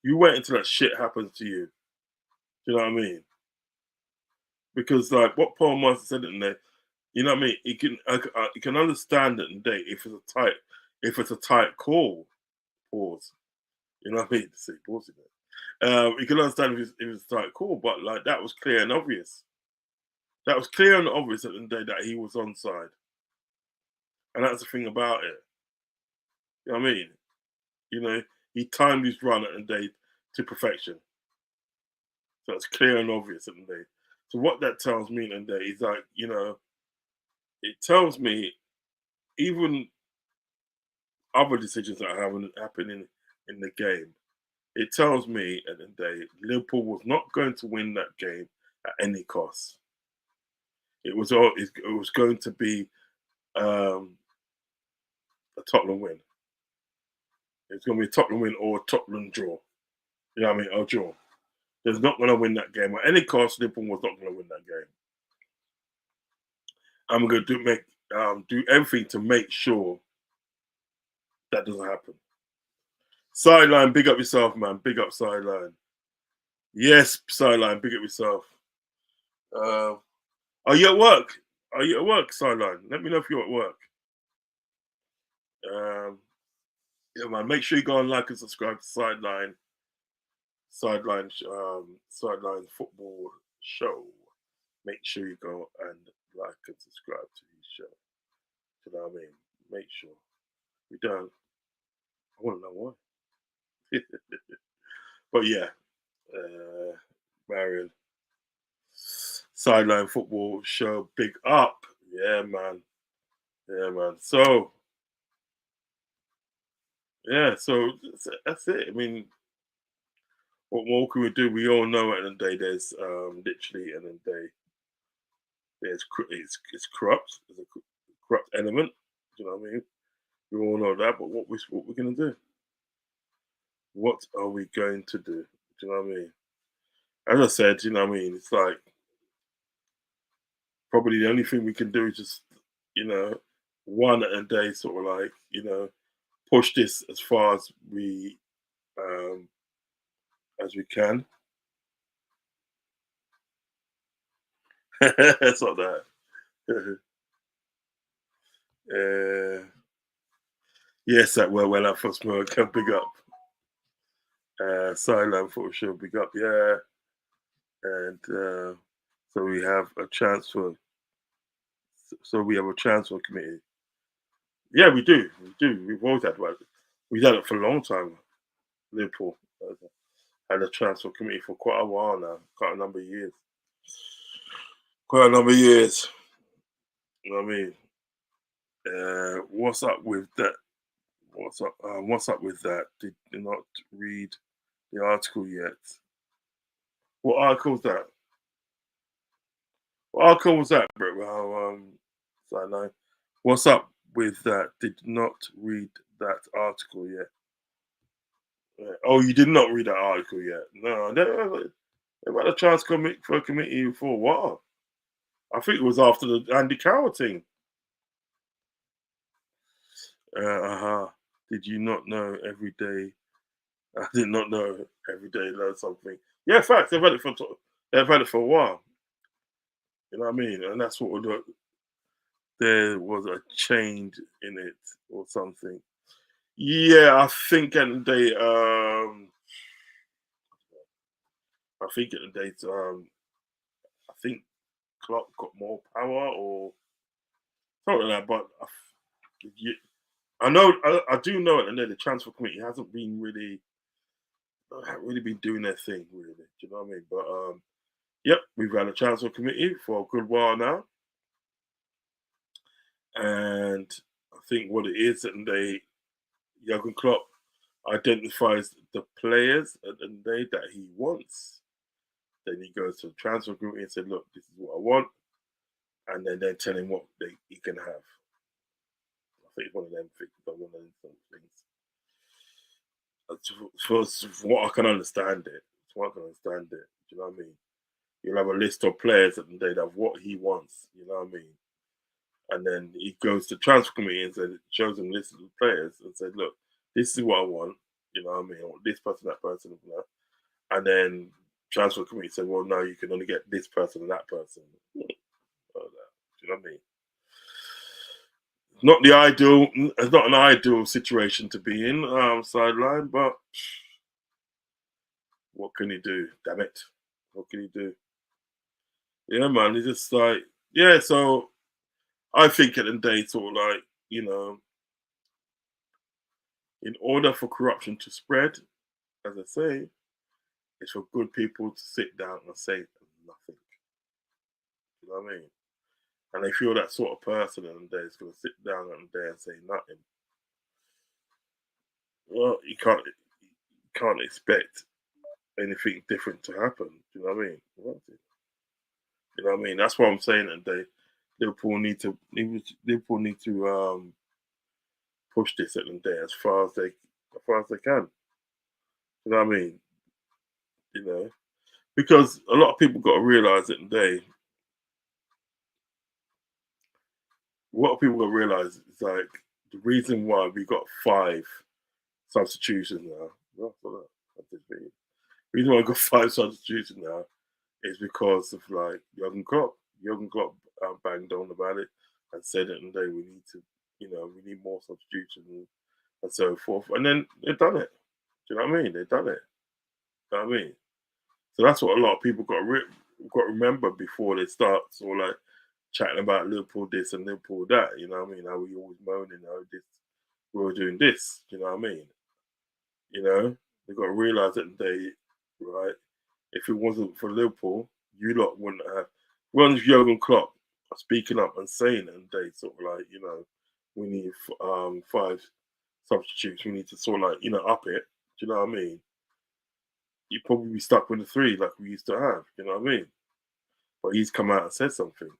A: You wait until that shit happens to you. Do you know what I mean? Because like what Paul Merson said in there, you know what I mean? You can understand it in the day if it's a tight call. Pause. You know what I mean? To say pause in it. You can understand if it's like cool, but like that was clear and obvious. That was clear and obvious at the end of the day that he was onside. And that's the thing about it. You know what I mean? You know, he timed his run at the end of the day to perfection. So it's clear and obvious at the end of the day. So what that tells me at the end of the day is like, you know, it tells me even other decisions that haven't happened in the game, it tells me at the end of the day, Liverpool was not going to win that game at any cost. It was going to be a Tottenham win. It's going to be a Tottenham win or a Tottenham draw. You know what I mean? Or draw. They're not going to win that game at any cost. Liverpool was not going to win that game. I'm going to do everything to make sure that doesn't happen. Sideline, big up yourself, man. Big up Sideline. Yes, Sideline, big up yourself. Are you at work? Are you at work, Sideline? Let me know if you're at work. Yeah, man. Make sure you go and like and subscribe to Sideline Football Show. Make sure you go and like and subscribe to his show. You know what I mean? Make sure. If you don't, I want to know why. But yeah, Marion. Sideline Football Show, big up. Yeah, man. Yeah, man. So, yeah, so that's it. I mean, what more can we do? We all know at the end of the day, there's literally at the end of the day, it's corrupt. There's a corrupt element. Do you know what I mean? We all know that, but what we're going to do? What are we going to do? Do you know what I mean? As I said, you know what I mean? It's like, probably the only thing we can do is just, you know, one at a day, sort of like, you know, push this as far as we can. It's not that. Yes, that well up for Smoke. Big up. Sideline Football Show, big up, yeah. And so we have a transfer. So we have a transfer committee. Yeah, we do. We've always had one. We've had it for a long time. Liverpool had a transfer committee for quite a while now, quite a number of years. You know what I mean? What's up with that? What's up with that? Did not read the article yet. What article was that? What article was that, bro? Sideline. What's up with that? Did not read that article yet. Oh, you did not read that article yet? No, they've had a chance for a committee for a while. I think it was after the Andy Carroll thing. Did you not know every day? I did not know every day learn something. Yeah, facts. They've had it for a while. You know what I mean? And that's what there was a change in it or something. Yeah, I think at the day, I think Klopp got more power or something like that. But I do know at the end of the transfer committee hasn't really been doing their thing, really. Do you know what I mean? But yep, we've had a transfer committee for a good while now, and I think what it is that Jurgen Klopp identifies the players at the day that he wants. Then he goes to the transfer committee and said, "Look, this is what I want," and then they tell him what he can have. I think it's one of them things. For what I can understand it. Do you know what I mean? You'll have a list of players at the day of what he wants. You know what I mean? And then he goes to transfer committee and shows them a list of the players and said, "Look, this is what I want." You know what I mean? I want this person, that person, and then transfer committee said, "Well, no, you can only get this person and that person." Do you know what I mean? It's not an ideal situation to be in, Sideline, but what can he do? Damn it. What can he do? Yeah, man. It's just like, yeah, so I think at the end of the day, sort of like, in order for corruption to spread, as I say, it's for good people to sit down and say nothing. You know what I mean? And if you're that sort of person and is going to sit down and say nothing, well, you can't expect anything different to happen. Do you know what I mean? You know what I mean? That's what I'm saying. And Liverpool need to push this at the day as far as they can. You know what I mean? Because a lot of people got to realise at the day. What people got to realise is like the reason why we got 5 substitutions now. The reason why I got 5 substitutions now is because of like Jurgen Klopp. Jurgen Klopp banged on about it and said at the day we need to, we need more substitutions and so forth. And then they've done it. Do you know what I mean? They've done it. You know what I mean? So that's what a lot of people got to remember before they start sort of like chatting about Liverpool this and Liverpool that. You know what I mean? How we always moaning, we were doing this. You know what I mean? They've got to realise that they, right? If it wasn't for Liverpool, you lot wouldn't have. Once Jurgen Klopp speaking up and saying it, and they sort of like, we need 5 substitutes. We need to sort of like, up it. Do you know what I mean? You'd probably be stuck with the 3 like we used to have. You know what I mean? But he's come out and said something. You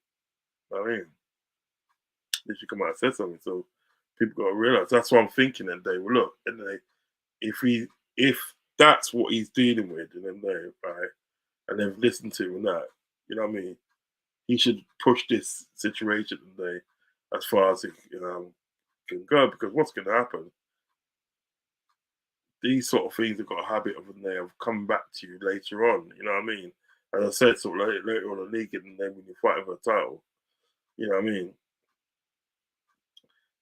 A: know what I mean? He should come out and said something. So people got to realise. That's what I'm thinking. And they will look. And if that's what he's dealing with, and then right, and they've listened to him and that, you know what I mean? He should push this situation today as far as it can go, because what's going to happen? These sort of things have got a habit of coming back to you later on. You know what I mean? As I said, sort of later on in the league, and then when you're fighting for a title, you know what I mean?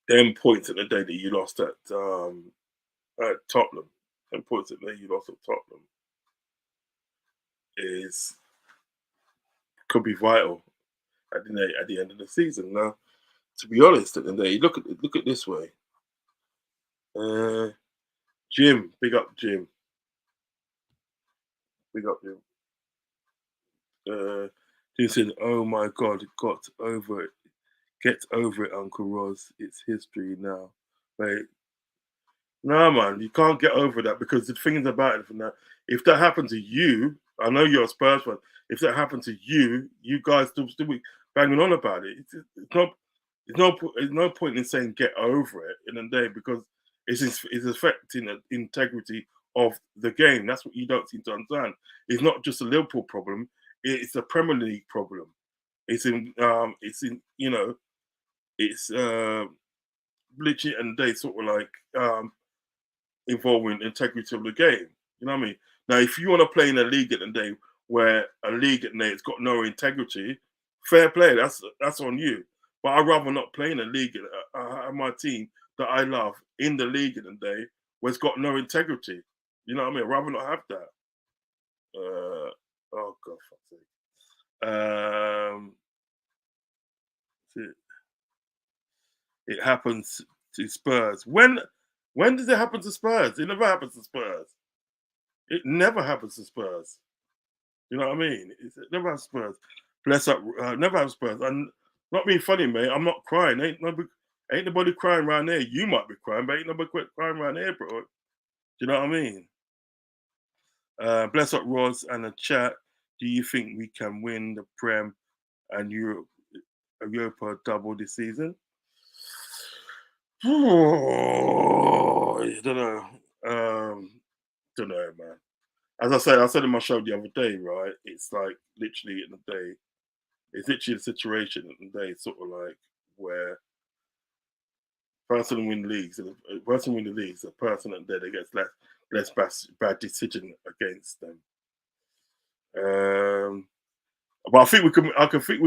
A: Them points at the day that you lost at Tottenham, them points at the day you lost at Tottenham could be vital at the end of the season. Now, to be honest, at the end of the day, look at it this way. Jim, big up Jim. Big up Jim. He said, "Oh my God, got over it. Get over it, Uncle Rodz. It's history now." Mate, no, man, you can't get over that, because the thing is about it from that, if that happened to you, I know you're a Spurs fan. If that happened to you, you guys still be banging on about it. There's no point in saying get over it in a day, because it's affecting the integrity of the game. That's what you don't seem to understand. It's not just a Liverpool problem. It's a Premier League problem. It's literally, and they sort of like involving the integrity of the game. You know what I mean? Now, if you want to play in a league at the day where a league at the day has got no integrity, fair play. That's on you. But I'd rather not play in a league at my team that I love in the league at the day where it's got no integrity. You know what I mean? I'd rather not have that. Oh God, fuck's sake. It happens to Spurs. When does it happen to Spurs? It never happens to Spurs. It never happens to Spurs. You know what I mean? It never happens to Spurs. Bless up, never happens to Spurs. And not being funny, mate. I'm not crying. Ain't nobody crying around there. You might be crying, but ain't nobody crying around here, bro. Do you know what I mean? Bless up, Roz, and the chat. Do you think we can win the Prem and Europa double this season? Oh, I don't know. Don't know, man. As I said in my show the other day, right? It's like literally in the day. It's literally the situation in the day, sort of like where person win leagues, and the person win the leagues, the person that they gets less bad decision against them. But I think we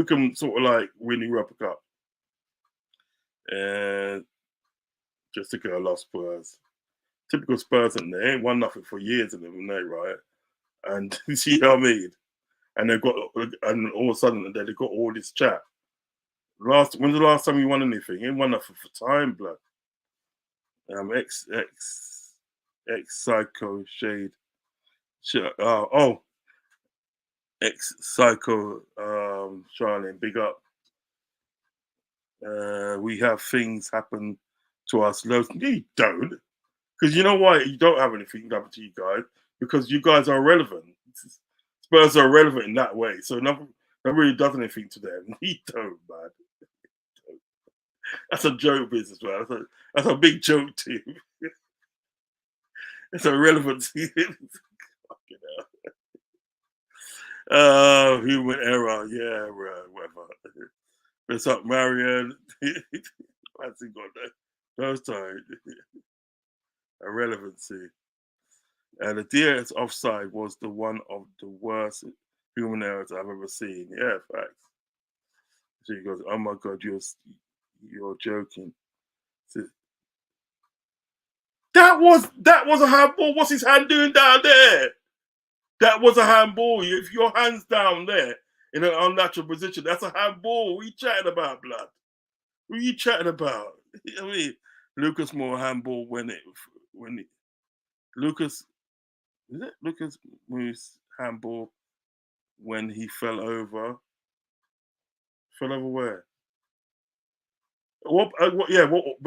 A: can sort of like win the Europa Cup. And just to get a lost Spurs. Typical Spurs, and they ain't won nothing for years in them, right? and you see what I mean. And and all of a sudden they got all this chat. When's the last time you won anything? You ain't won nothing for time, blood. Ex Psycho Shade. Ex Psycho Charlene, big up. We have things happen to us. You don't. Because you know why you don't have anything happen to you guys? Because you guys are irrelevant. Spurs are irrelevant in that way. So nothing really does anything to them. You don't, man. That's a joke business, man. That's a big joke team. It's irrelevant team. Human error. Yeah, whatever. What's up, Marion? What's he got there? Those times. Irrelevancy. And the Diaz offside was one of the worst human errors I've ever seen. Yeah, facts. So he goes, "Oh my God, you're joking." So, that was a handball. What's his hand doing down there? That was a handball. If your hand's down there in an unnatural position, that's a handball. What are you chatting about, blood? What are you chatting about? I mean, Lucas Moore handball Lucas Moore's handball when he fell over. Fell over where? But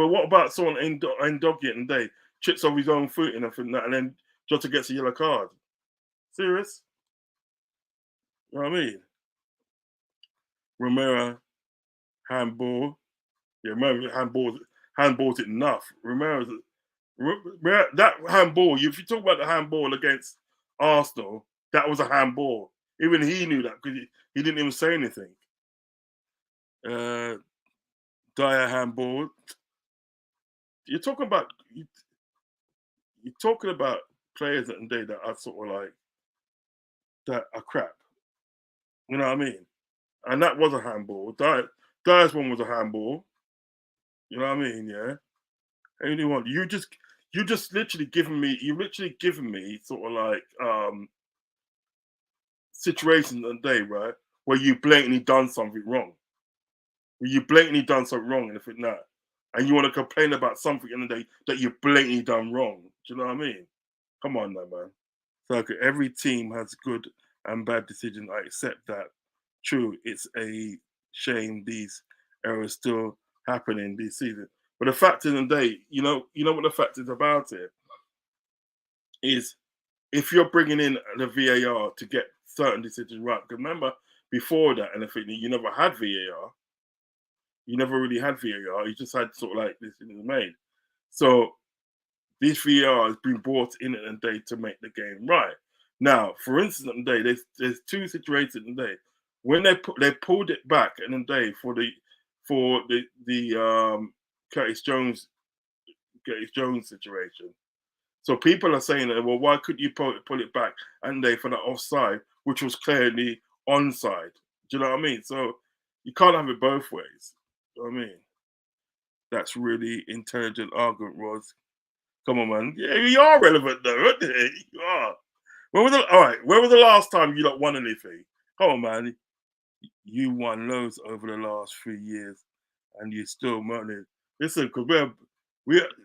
A: what about someone in Doggett and Day trips over his own foot and then Jota gets a yellow card? Serious? You know what I mean? Romero handball. Yeah, Romero handballs it enough. That handball, if you talk about the handball against Arsenal, that was a handball. Even he knew that because he didn't even say anything. Dyer handball. You're talking about players at the day that are sort of like that are crap. You know what I mean? And that was a handball. Dyer's one was a handball. You know what I mean? Yeah. Anyone? You just literally given me sort of like situations a day, right, where you blatantly done something wrong. And if it's not, and you want to complain about something in the day that you blatantly done wrong. Do you know what I mean? Come on now, man. So every team has good and bad decisions. I accept that. True, it's a shame these errors still happening this season. But the fact of the day, you know what the fact is about it is, if you're bringing in the VAR to get certain decisions right. Because remember, before that, and you never had VAR. You never really had VAR. You just had sort of like decisions made. So this VAR has been brought in at the day to make the game right. Now, for instance, on the day, there's two situations in the day when they pulled it back in the day for the Curtis Jones situation. So people are saying that, well, why could you pull it back and they for the offside, which was clearly onside? Do you know what I mean? So you can't have it both ways. You know what I mean? That's really intelligent argument, Roz. Come on, man. Yeah, you are relevant though, aren't you? You are. When was the last time you won anything? Come on, man. You won loads over the last 3 years, and you still money. Listen, because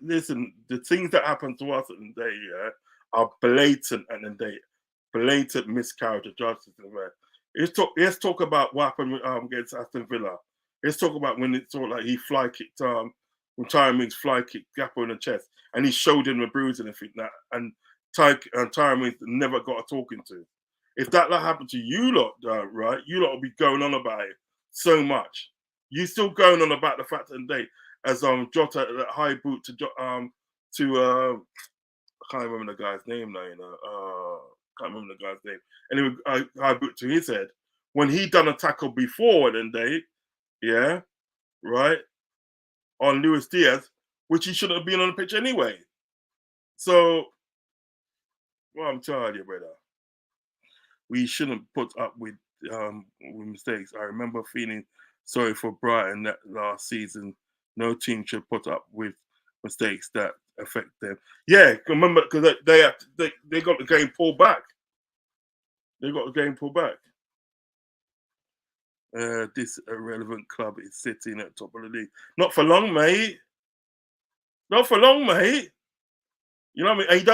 A: listen. The things that happen to us at the day, yeah, are blatant at the day, blatant miscarriage of justice. Let's talk about what happened against Aston Villa. Let's talk about when it's sort of like he fly kicked when Tyron Mings fly kicked Gappo in the chest, and he showed him the bruise and everything that, and Tyron Mings never got a talking to. If that happened to you lot, right, you lot will be going on about it so much. You still going on about the fact that today, as Jota that high boot to I can't remember the guy's name now. Can't remember the guy's name. Anyway, high boot to his head when he done a tackle before then day, yeah, right, on Luis Diaz, which he shouldn't have been on the pitch anyway. So, well, I'm telling you, brother, we shouldn't put up with mistakes. I remember feeling sorry for Brighton that last season. No team should put up with mistakes that affect them. Yeah, remember, because they got the game pulled back. They got the game pulled back. This irrelevant club is sitting at top of the league. Not for long, mate. Not for long, mate. You know what I mean? And you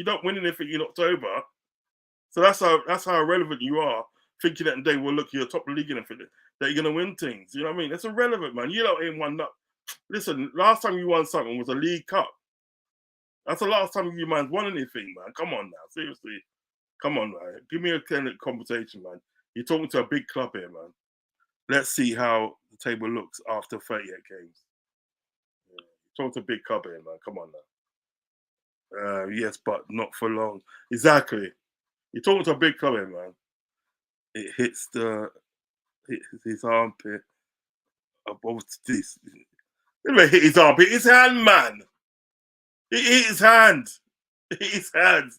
A: don't win anything in October. So that's how irrelevant you are. Thinking that day, well, look, you're top of the league and everything, that you're gonna win things. You know what I mean? That's irrelevant, man. You don't ain't won that. Listen, last time you won something was a League Cup. That's the last time you man won anything, man. Come on now, seriously. Come on, man. Give me a kind of conversation, man. You're talking to a big club here, man. Let's see how the table looks after 38 games. Yeah. You're talking to a big club here, man. Come on now. Yes, but not for long. Exactly. You're talking to a big club here, man. It hits his armpit above this. It never hit his armpit. His hand, man. It hit his hand. It hit his hand.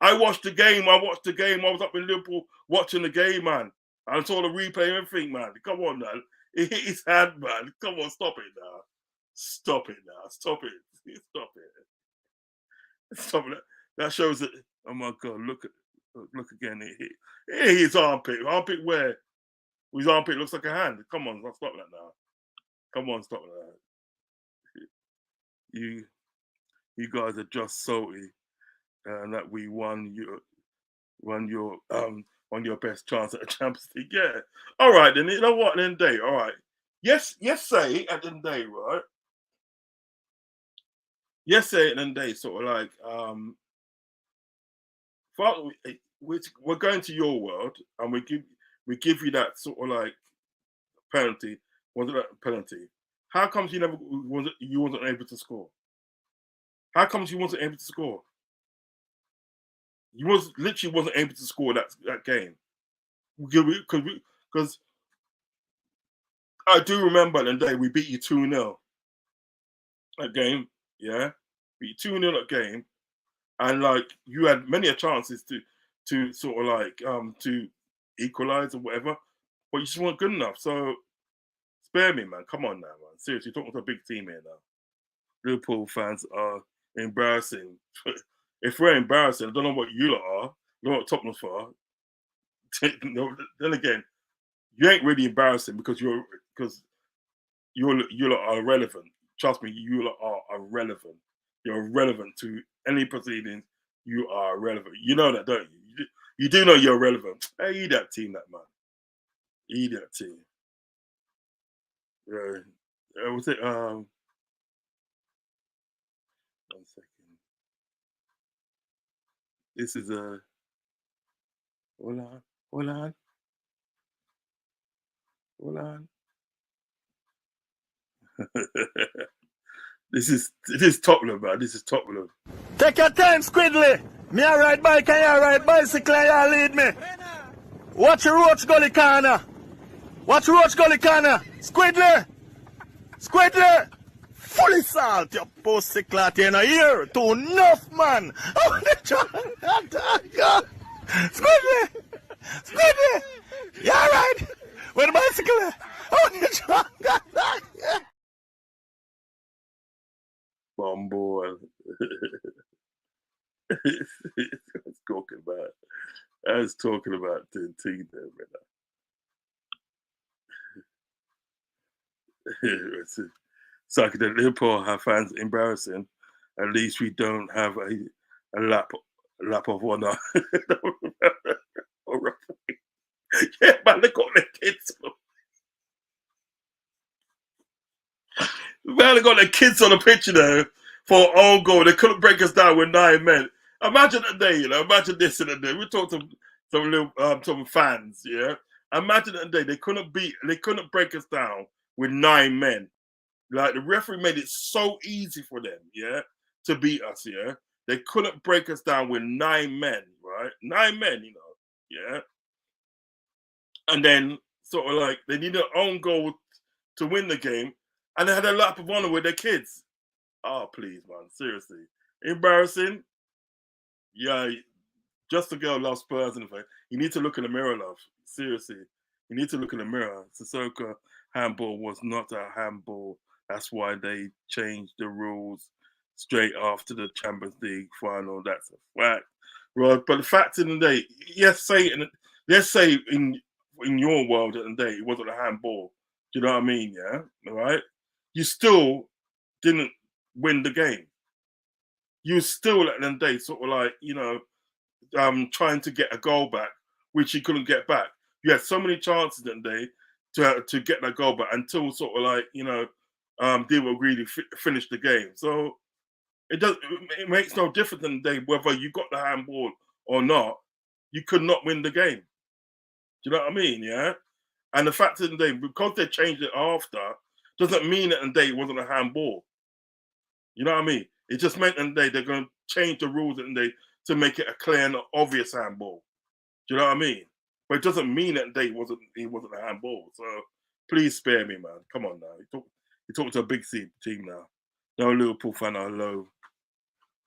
A: I watched the game. I was up in Liverpool watching the game, man. I saw the replay and everything, man. Come on, man. It hit his hand, man. Come on, stop it now. Stop it now. Stop it. Stop it. Stop it. That shows that. Oh my God! Look again. It hit his armpit. Armpit where? His armpit looks like a hand. Come on, stop that now. Come on, stop that. You guys are just salty. And that we won your best chance at a Champions League. Yeah. All right, then. You know what? At the end of the day, all right. Yes, say at the end of the day, right? Yes, say at the end of the day, sort of like, we're going to your world, and we give you that sort of like penalty. Was it a penalty? How comes you wasn't able to score? How comes you wasn't able to score? You literally wasn't able to score that game because I do remember the day we beat you 2-0 that game. Yeah, beat you 2-0 that game, and like you had many chances to sort of like to equalize or whatever, but you just weren't good enough. So spare me, man. Come on now, man. Seriously, talking to a big team here now. Liverpool fans are embarrassing. If we're embarrassing, I don't know what you lot are. I don't know what Tottenham's for. Then again, you ain't really embarrassing because you lot are irrelevant. Trust me, you lot are irrelevant. You're irrelevant to any proceedings. You are irrelevant. You know that, don't you? You do know you're irrelevant. Hey, eat that team, that man. Eat that team. Was it? 1 second. This is a. Hold on. This is Tottenham, man. This is Tottenham.
H: Take your time, Squidly. Me a ride bike and you ride bicycle and you lead me. Watch your roach gully corner. Squidly. Fully salt, you pussy clot in a year. Too enough, man. Squidly. You alright? Where the bicycle?
A: Boy. I was talking about the team there, man. So I could Liverpool have fans embarrassing. At least we don't have a lap of honor. Yeah, man, they got their kids. Man, they got their kids on the picture there for own goal. They couldn't break us down with 9 men. Imagine the day, imagine this in the day. We talked to some fans, yeah. Imagine the day they couldn't break us down with 9 men. Like the referee made it so easy for them, yeah, to beat us, yeah. They couldn't break us down with 9 men, right? 9 men, yeah. And then sort of like they needed an own goal to win the game, and they had a lap of honor with their kids. Oh, please, man, seriously, embarrassing. Yeah, just a girl loves Spurs and everything. You need to look in the mirror, love. Seriously, you need to look in the mirror. Sissoko handball was not a handball. That's why they changed the rules straight after the Champions League final. That's a fact. Rod. But the fact in the day, let's say in your world at the day, it wasn't a handball. Do you know what I mean? Yeah, all right. You still didn't win the game. You still at the end of the day sort of like, you know, trying to get a goal back, which you couldn't get back. You had so many chances that day to get that goal back until sort of like, you know, they were really finish the game. So it makes no difference in the day whether you got the handball or not. You could not win the game. Do you know what I mean? Yeah. And the fact of the day, because they changed it after, doesn't mean that in the day it wasn't a handball. You know what I mean? It just meant in the day they're going to change the rules in the day to make it a clear and obvious handball. Do you know what I mean? But it doesn't mean that day it wasn't a handball. So please spare me, man. Come on now. You're talking to a big team now. No Liverpool fan are low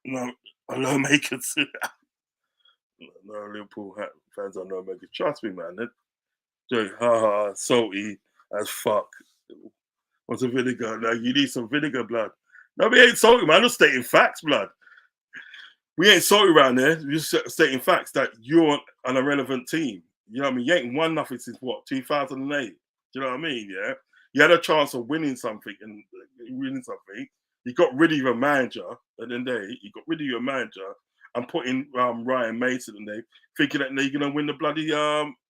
A: makers. No Liverpool fans are no makers. Trust me, man. They're salty as fuck. What's a vinegar? Now you need some vinegar, blood. No, we ain't salty, man. I'm just stating facts, blood. We ain't salty around there. We're just stating facts that you're an irrelevant team. You know what I mean? You ain't won nothing since what, 2008? Do you know what I mean? Yeah. You had a chance of winning something. You got rid of your manager at the end of the day. You got rid of your manager and put in Ryan Mason and they thinking that they're gonna win the bloody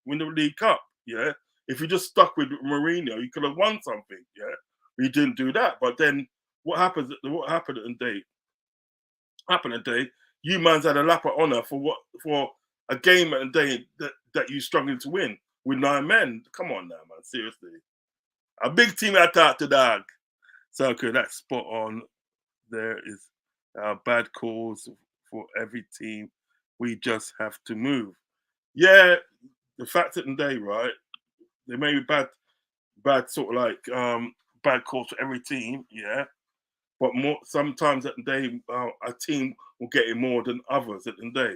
A: win the League Cup. Yeah. If you just stuck with Mourinho, you could have won something. Yeah. But you didn't do that. But then what happened at the day? You man's had a lap of honour for a game at the day that you struggling to win with 9 men. Come on now, man. Seriously. A big team attack to dog. So okay, that's spot on. There is bad calls for every team. We just have to move. Yeah, the fact that today, right? There may be bad sort of like bad calls for every team, yeah. But more sometimes at the day, a team will get it more than others at the day.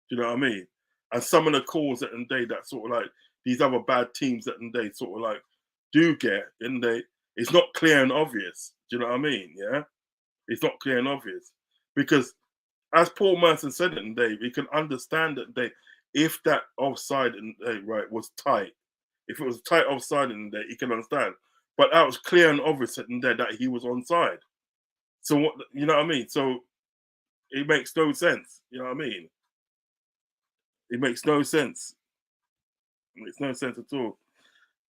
A: Do you know what I mean? And some of the calls at the day that sort of like these other bad teams at the day sort of like do get in the day, it's not clear and obvious. Do you know what I mean? Yeah, it's not clear and obvious because, as Paul Merson said it in the day, we can understand that if that offside in the day, right, was tight. If it was tight offside in the day, you can understand. But that was clear and obvious in the day that he was onside. So what, you know what I mean? So it makes no sense. You know what I mean? It makes no sense. It makes no sense at all.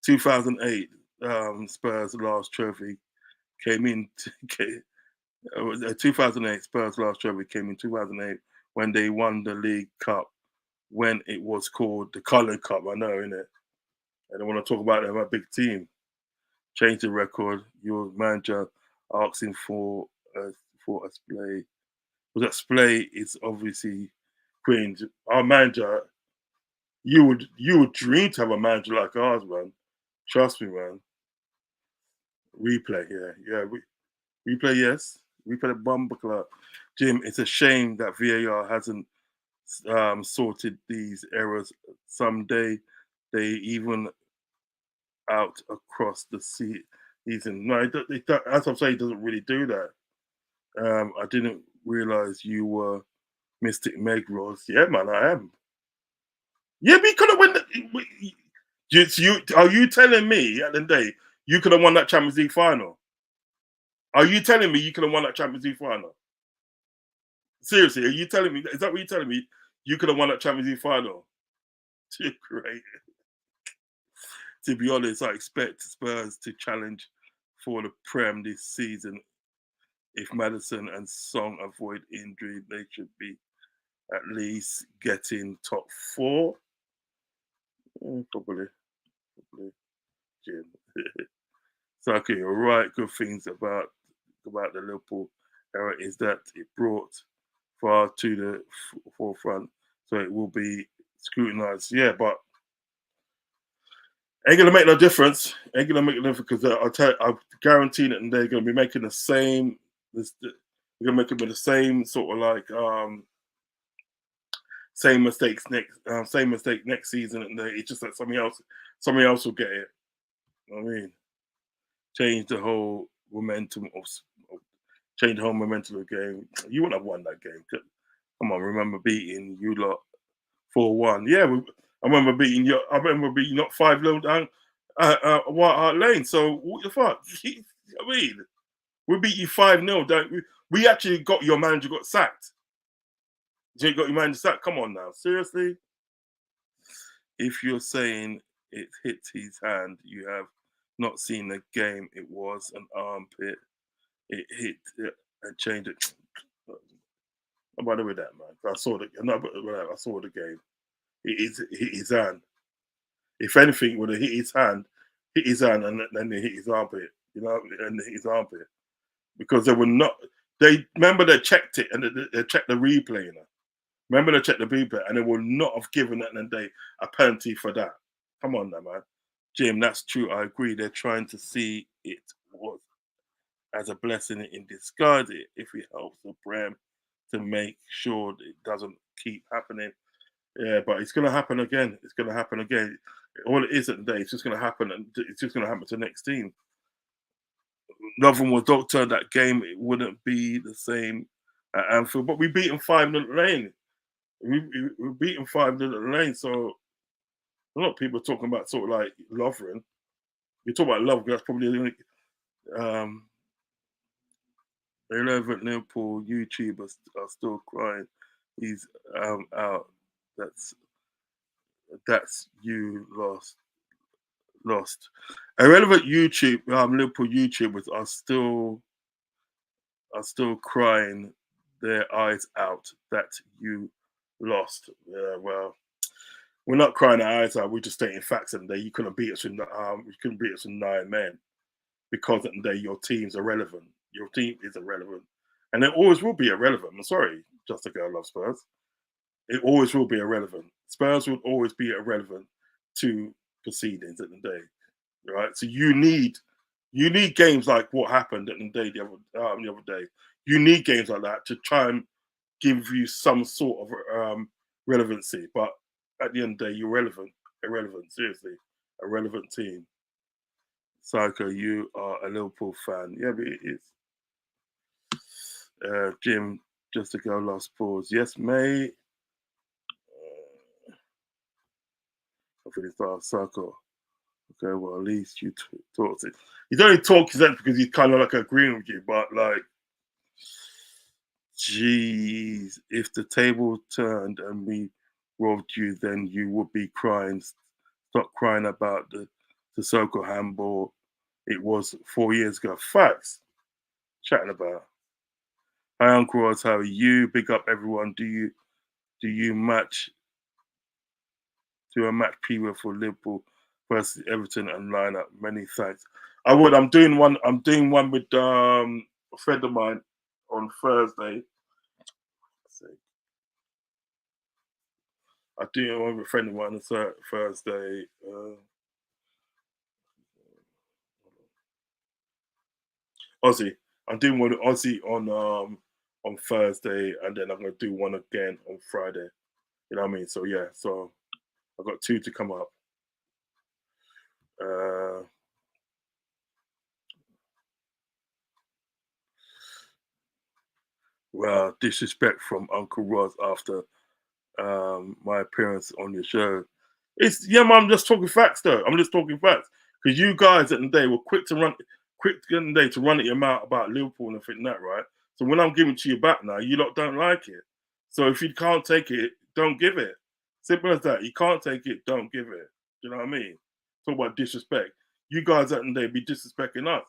A: 2008 Spurs last trophy came in. 2008 Spurs last trophy came in 2008 when they won the League Cup when it was called the Colour Cup. I know, innit? I don't want to talk about them, a big team. Change the record. Your manager asking for a splay. Well, that splay is obviously cringe. Our manager, you would dream to have a manager like ours, man. Trust me, man. Replay, yeah. Replay, yes. Replay the bumper club. Jim, it's a shame that VAR hasn't sorted these errors. Someday they even out across the season. No, as I'm saying, it doesn't really do that. I didn't realize you were Mystic Meg Roz. Yeah, man, I am. Yeah, we could have won. Are you telling me at the end of the day you could have won that Champions League final? Are you telling me you could have won that Champions League final? Seriously, are you telling me? Is that what you're telling me? You could have won that Champions League final? Great. To be honest, I expect Spurs to challenge for the Prem this season. If Maddison and Song avoid injury, they should be at least getting top 4. Probably. Jim. So okay, all right. Good things about the Liverpool era is that it brought far to the forefront, so it will be scrutinised. Yeah, but ain't gonna make no difference. Ain't gonna make no difference because I guarantee that they're gonna be making the same. They're gonna make the same sort of like same mistake next season, and it's just that somebody else will get it. You know what I mean, change the whole momentum of the game. You wouldn't have won that game. Come on, remember beating you lot 4-1. Yeah, I remember beating you. I remember beating you 5-0 down White Hart Lane. So what the fuck? I mean, we beat you 5-0. We actually got your manager got sacked. You got your manager sacked. Come on now, seriously. If you're saying it hit his hand, you have not seen the game. It was an armpit. It hit it and changed it. I'm by the way that, man. I saw the game. It hit his hand. If anything, it would have hit his hand, and then they hit his armpit. You know, and hit his armpit because they were not. They remember they checked it and they checked the replay. You know? Remember they checked the replay and they would not have given that and they a penalty for that. Come on, now, man. Jim, that's true. I agree. They're trying to see it was as a blessing in disguise. If it helps the Prem to make sure it doesn't keep happening. Yeah, but it's going to happen again. It's going to happen again. All it is at the day, it's just going to happen, and it's just going to happen to the next team. Nothing was doctor that game. It wouldn't be the same at Anfield, but we beat them 5-0 lane. We beat them 5-0 lane. So a lot of people are talking about sort of like Lovren. You talk about love, that's probably the only. Relevant Liverpool YouTubers are still crying. He's out. That's you lost. Irrelevant Liverpool YouTubers are still crying their eyes out that you lost. Yeah, well, we're not crying our eyes out. We're just stating facts. And you couldn't beat us with 9 men because at the day your team's irrelevant. Your team is irrelevant, and it always will be irrelevant. I'm sorry, Just a Girl Loves Spurs. It always will be irrelevant. Spurs will always be irrelevant to proceedings at the day, right? So you need games like what happened at the day the other day. You need games like that to try and give you some sort of relevancy. But at the end of the day, you're irrelevant. Seriously, a relevant team. Psycho, you are a Liverpool fan. Yeah, but it is. Jim, Just a Girl Loves Pause. Yes, mate. I think it's Psycho. Okay, well, at least you talk to. He's only talking that because he's kind of like agreeing with you, but like, jeez, if the table turned and we robbed you, then you would be crying. Stop crying about the Sissoko handball. It was 4 years ago. Facts. Chatting about. Hi, Uncle Rodz, how are you? Big up, everyone. Do you match to a match preview for Liverpool versus Everton and lineup? Many thanks. I would. I'm doing one with a friend of mine on Thursday. I'm doing one with a friend of mine on Thursday. Aussie. I'm doing one with Aussie on Thursday, and then I'm gonna do one again on Friday. You know what I mean? So yeah, so I've got 2 to come up. Well, disrespect from Uncle Rodz after my appearance on your show. Man, I'm just talking facts though. I'm just talking facts. Because you guys at the day were quick to run at your mouth about Liverpool and everything that, right? So when I'm giving to you back now, you lot don't like it. So if you can't take it, don't give it. Simple as that. You can't take it, don't give it. Do you know what I mean? Talk about disrespect. You guys at the day be disrespecting us.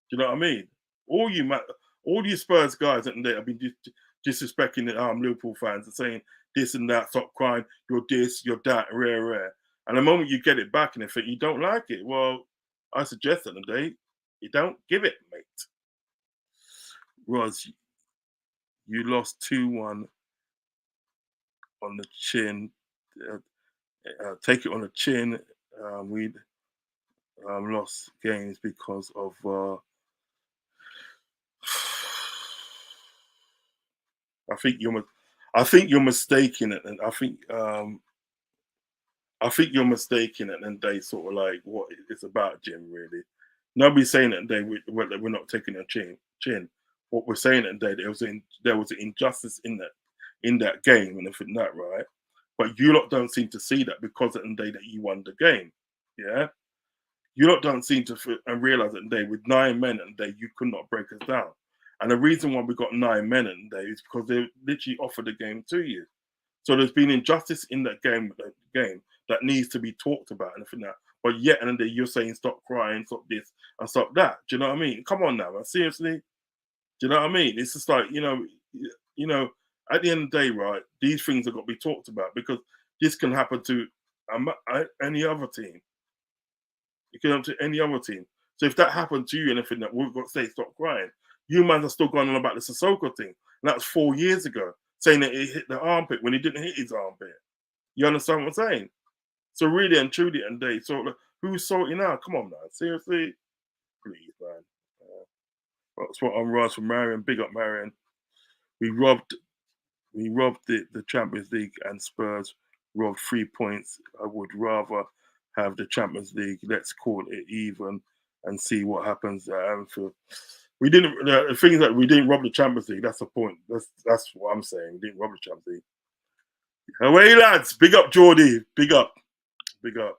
A: Do you know what I mean? All you Spurs guys at the day have been disrespecting the Liverpool fans and saying this and that, stop crying, you're this, you're that, rare. And the moment you get it back and you don't like it, well, I suggest at the day, you don't give it, mate. Rodz, you lost 2-1 on the chin. Take it on the chin. We lost games because of. I think you're mistaken it, and I think you're mistaken it, and they sort of like what it's about, Jim. Really, nobody's saying that we're not taking a chin. What we're saying that there was an injustice in that in that game and everything that, right? But you lot don't seem to see that because of the day that you won the game. Yeah? You lot don't seem to and realize that day with 9 men and day you could not break us down. And the reason why we got 9 men and day is because they literally offered the game to you. So there's been injustice in that game that needs to be talked about and everything that. But yet and then you're saying stop crying, stop this and stop that. Do you know what I mean? Come on now, man. Seriously. Do you know what I mean? It's just like, you know, at the end of the day, right, these things have got to be talked about because this can happen to any other team. It can happen to any other team. So if that happened to you and everything that we've got to say stop crying, you might have still gone on about the Sissoko thing. And that was 4 years ago, saying that it hit the armpit when he didn't hit his armpit. You understand what I'm saying? So really and truly, and they sort of, who's sorting out? Come on, man. Seriously? Please, man. That's what I'm Roz from Marion. Big up, Marion. We robbed the Champions League and Spurs robbed 3 points. I would rather have the Champions League. Let's call it even and see what happens at Anfield. We didn't. The thing is that we didn't rob the Champions League. That's the point. That's what I'm saying. We didn't rob the Champions League. Away, lads. Big up, Geordie. Big up. Big up.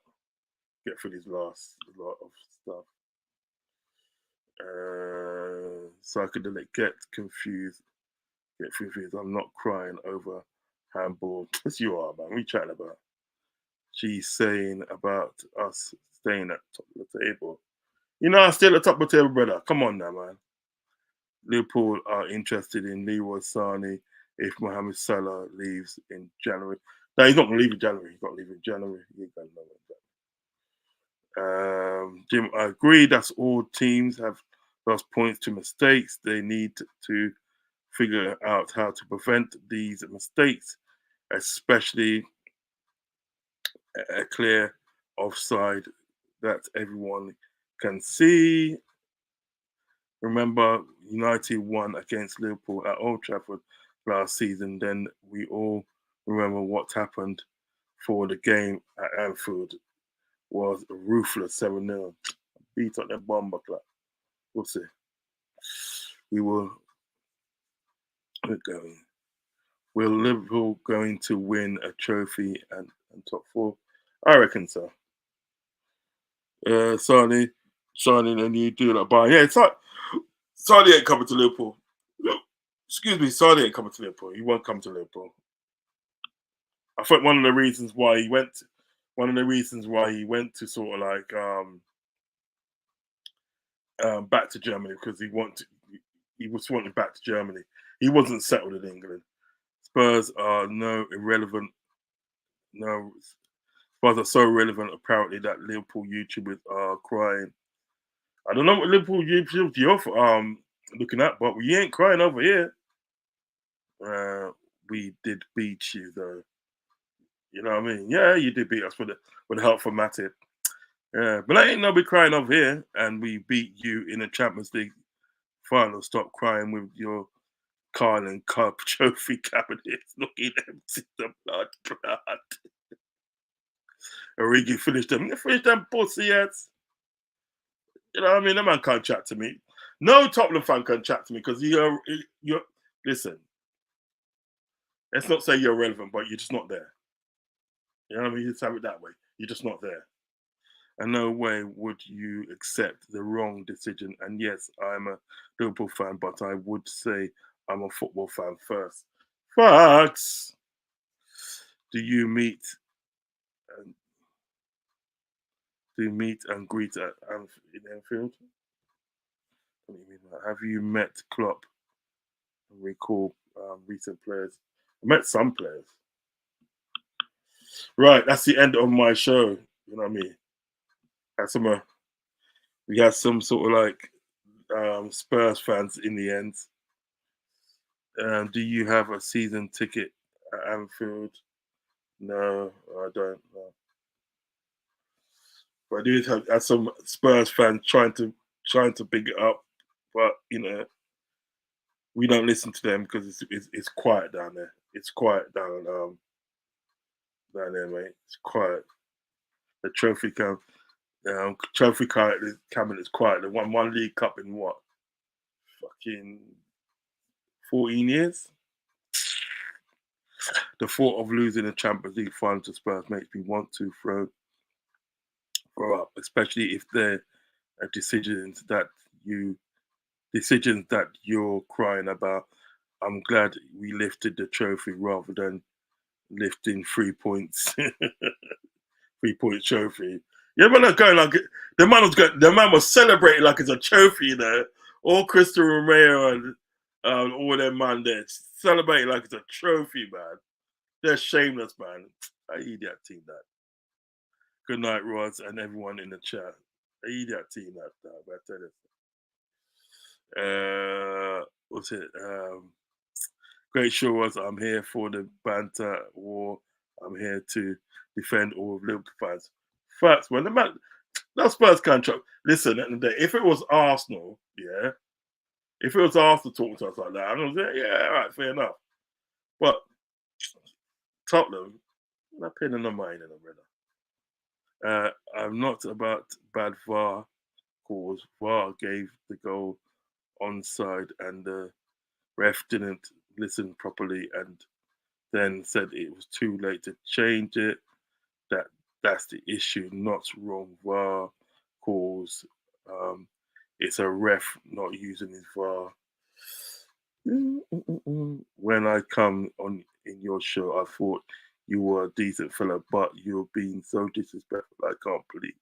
A: Get through this last lot of stuff. Psychedelic. Get confused. Get confused. I'm not crying over handball. Yes, you are, man. What are you chatting about? She's saying about us staying at the top of the table. You know, I'm still at the top of the table, brother. Come on now, man. Liverpool are interested in Leroy Sané if Mohamed Salah leaves in January. No, he's not going to leave in January. He's not leaving in January. He's going to Jim, I agree. That's all teams have lost points to mistakes. They need to figure out how to prevent these mistakes, especially a clear offside that everyone can see. Remember, United won against Liverpool at Old Trafford last season. Then we all remember what happened for the game at Anfield was a ruthless 7-0. Beat up that bomber club. We'll see. We're going. Will Liverpool going to win a trophy and top 4? I reckon so. Sané, and you do that by Sané ain't coming to Liverpool. Excuse me, Sané ain't coming to Liverpool. He won't come to Liverpool. I think one of the reasons why he went to sort of like back to Germany because he was wanting back to Germany. He wasn't settled in England. Spurs are Spurs are so irrelevant apparently that Liverpool YouTubers are crying. I don't know what Liverpool YouTubers you're looking at, but we ain't crying over here. We did beat you though. You know what I mean? Yeah, you did beat us with the help from Matip. Yeah, but I ain't nobody crying over here, and we beat you in the Champions League final. Stop crying with your Carling Cup trophy cabinets looking empty, the blood clot. Origi finished them. You finished them pussy ass. You know what I mean? That man can't chat to me. No Tottenham fan can chat to me because you're listen. Let's not say you're relevant, but you're just not there. You know what I mean? You just have it that way. You're just not there. And no way would you accept the wrong decision. And yes, I'm a Liverpool fan, but I would say I'm a football fan first. Facts. Do you meet and greet at Anfield? What do you mean? Have you met Klopp and recall recent players? I met some players. Right, that's the end of my show. You know what I mean? We had some sort of like Spurs fans in the end. Do you have a season ticket at Anfield? No, I don't. No. But I do have some Spurs fans trying to big it up, but you know, we don't listen to them because it's quiet down there. It's quiet down there, mate. It's quiet. The trophy cabinet is quiet. They won one League Cup in what? Fucking 14 years. The thought of losing the Champions League final to Spurs makes me want to throw up, especially if they're decisions that you're crying about. I'm glad we lifted the trophy rather than lifting 3 points. 3-point trophy. Yeah, man, not going like the man was celebrating like it's a trophy, you know. All Crystal Romero and all them man there celebrating like it's a trophy, man. They're shameless, man. I eat that team that. Good night, Rods, and everyone in the chat. I eat that team that. I tell you. What's it? Great show was. I'm here for the banter war. I'm here to defend all of Liverpool fans. Facts, man. The man, that Spurs contract. Listen, at the end of the day, if it was Arsenal, yeah, if it was Arsenal talking to us like that, I'm gonna say, yeah, all right, fair enough. But Tottenham, not paying no mind in them, brother. I'm not about bad VAR calls. VAR gave the goal onside, and the ref didn't listen properly, and then said it was too late to change it. That's the issue, not wrong VAR calls. It's a ref not using his VAR. When I come on in your show, I thought you were a decent fella, but you're being so disrespectful. I can't believe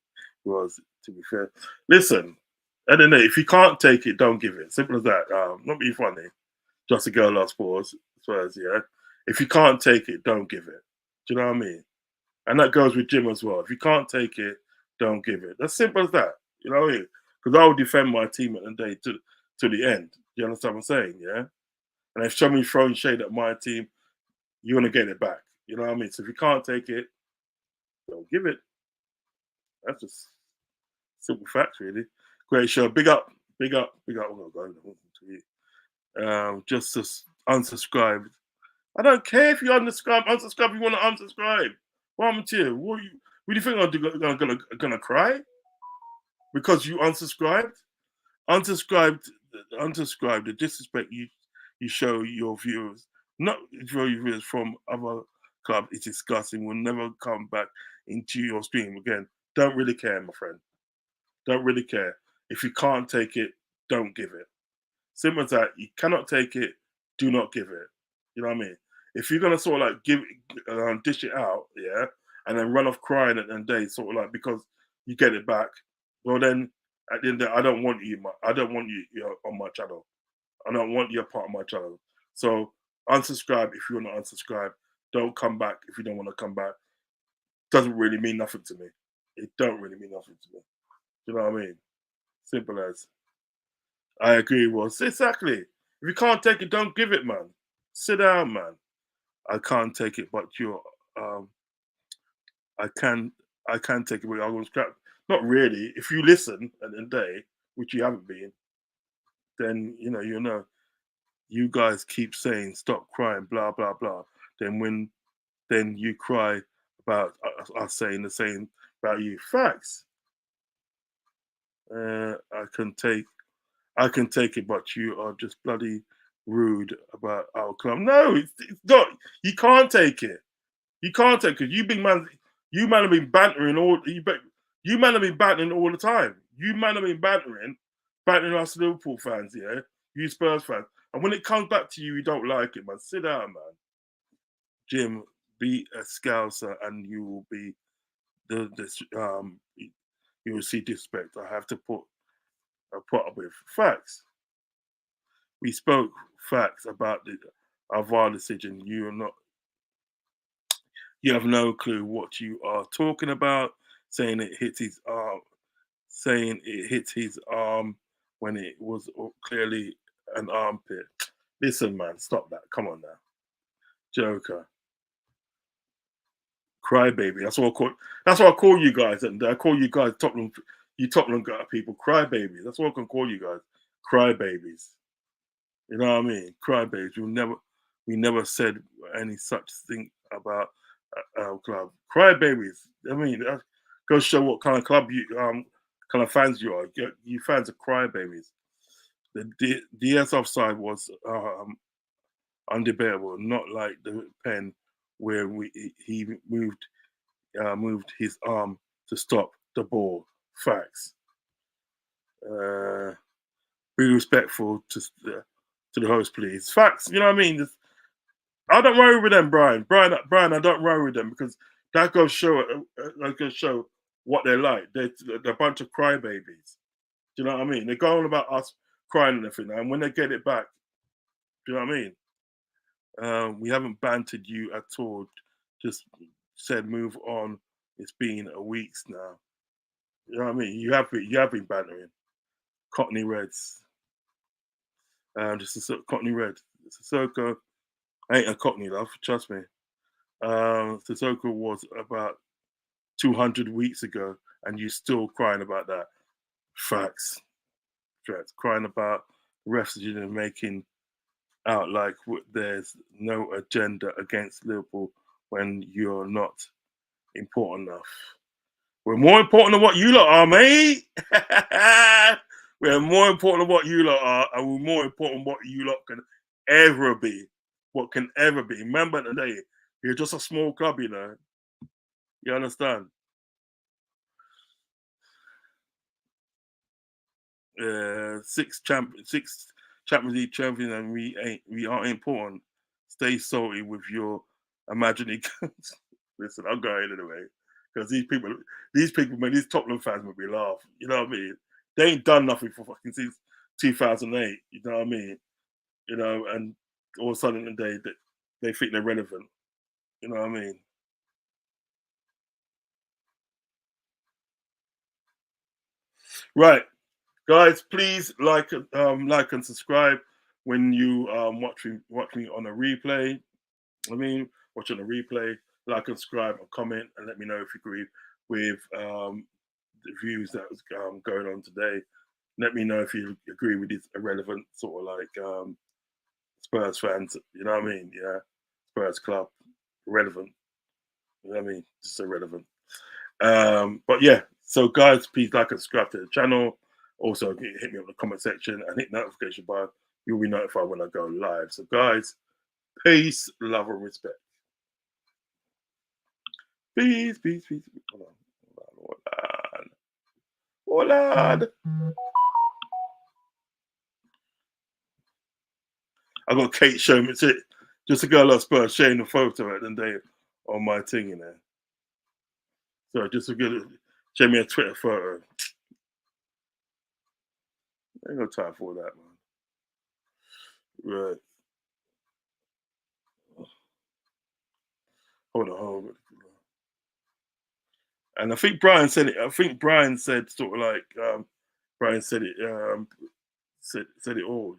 A: it was, to be fair. Listen, I don't know. If you can't take it, don't give it. Simple as that. Not being funny. Just a girl lost Spurs, yeah. If you can't take it, don't give it. Do you know what I mean? And that goes with Jim as well. If you can't take it, don't give it. That's simple as that. You know what I mean? Because I will defend my team at the day to the end. You understand what I'm saying? Yeah. And if somebody's throwing shade at my team, you're gonna get it back. You know what I mean? So if you can't take it, don't give it. That's just simple facts, really. Great show. Big up. Oh, God, just unsubscribed. I don't care if you unsubscribe. Unsubscribe. You want to unsubscribe. What happened to you? What do you think I'm gonna cry because you unsubscribed? Unsubscribed. The disrespect you show your viewers, not your viewers from other clubs, is disgusting. Will never come back into your stream again. Don't really care, my friend. Don't really care. If you can't take it, don't give it. Simple as that. You cannot take it, do not give it. You know what I mean? If you're gonna sort of like dish it out, yeah, and then run off crying at the end of the day, sort of like because you get it back, well then at the end of the day, I don't want you on my channel. I don't want you a part of my channel. So unsubscribe if you want to unsubscribe. Don't come back if you don't want to come back. Doesn't really mean nothing to me. It don't really mean nothing to me. You know what I mean? Simple as. I agree, Ross. Exactly. If you can't take it, don't give it, man. Sit down, man. I can't take it, but you're I can take it, but I'm gonna scrap. Not really. If you listen at the end of the day, which you haven't been, then you know, you guys keep saying stop crying, blah blah blah. Then you cry about us saying the same about you. Facts. I can take it, but you are just bloody rude about our club. No, it's not. You can't take it. You can't take it. You man have been bantering all. You man have been bantering all the time. You man have been bantering us Liverpool fans, yeah. You Spurs fans, and when it comes back to you, you don't like it, man. Sit down, man. Jim, be a Scouser, and you will be you will see disrespect. I have to put up with facts. We spoke facts about our VAR decision. You have no clue what you are talking about. Saying it hit his arm when it was clearly an armpit. Listen, man, stop that. Come on now, Joker. Crybaby. That's what I call you guys. And I call you guys Tottenham people. Crybabies. That's what I can call you guys. Crybabies. You know what I mean? Crybabies. We never said any such thing about our club. Crybabies. I mean, that goes to show what kind of club kind of fans you are. You fans are crybabies. The Diaz offside was undebatable. Not like the pen where he moved his arm to stop the ball. Facts. Be respectful to the host, please. Facts. You know what I mean? I don't worry with them, Brian. Brian, I don't worry with them because that goes show what they're like. They're a bunch of crybabies. Do you know what I mean? They go on about us crying and everything, and when they get it back, do you know what I mean? We haven't bantered you at all. Just said move on. It's been a weeks now. You know what I mean? You have been bantering. Cockney Reds. Just a Cockney Red. Sissoko ain't a Cockney, love. Trust me. Sissoko was about 200 weeks ago, and you still crying about that. Facts. Crying about refs making out like there's no agenda against Liverpool when you're not important enough. We're more important than what you lot are, mate. We're more important than what you lot are, and we're more important than what you lot can ever be. What can ever be. Remember today, you're just a small club, you know. You understand? 6 Champions League champions, and we aren't important. Stay salty with your imaginary. Listen, I'm going anyway because these people, man, these Tottenham fans would be laughing. You know what I mean? They ain't done nothing for fucking since 2008. You know what I mean? You know, and all of a sudden they think they're relevant. You know what I mean? Right. Guys, please like and subscribe when you watching on a replay. I mean, watching a replay, like and subscribe and comment and let me know if you agree with the views that was going on today. Let me know if you agree with this irrelevant sort of like Spurs fans. You know what I mean? Yeah, Spurs club, irrelevant. You know what I mean? Just irrelevant. But yeah, so guys, please like and subscribe to the channel. Also, hit me up in the comment section and hit the notification button. You'll be notified when I go live. So, guys, peace, love, and respect. Peace, peace, peace. Hold on. I got Kate showing me just a girl at Spurs sharing the photo at the day on my thing in there. So, just a good show me a Twitter photo. Ain't no time for that, man. Right. Hold on. And I think Brian said it. I think Brian said sort of like Brian said it. Said it all.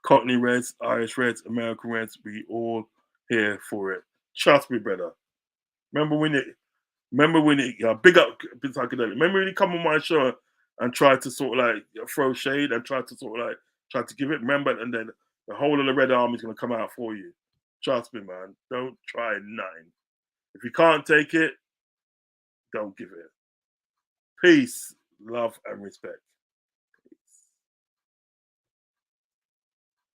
A: Cockney Reds, Irish Reds, American Reds. We all here for it. Trust me, brother. Remember when it? Big up, psychedelic. Remember when he come on my show and tried to sort of like throw shade and try to give it. Remember, and then the whole of the Red Army is gonna come out for you. Trust me, man. Don't try nothing. If you can't take it, don't give it. Peace, love, and respect.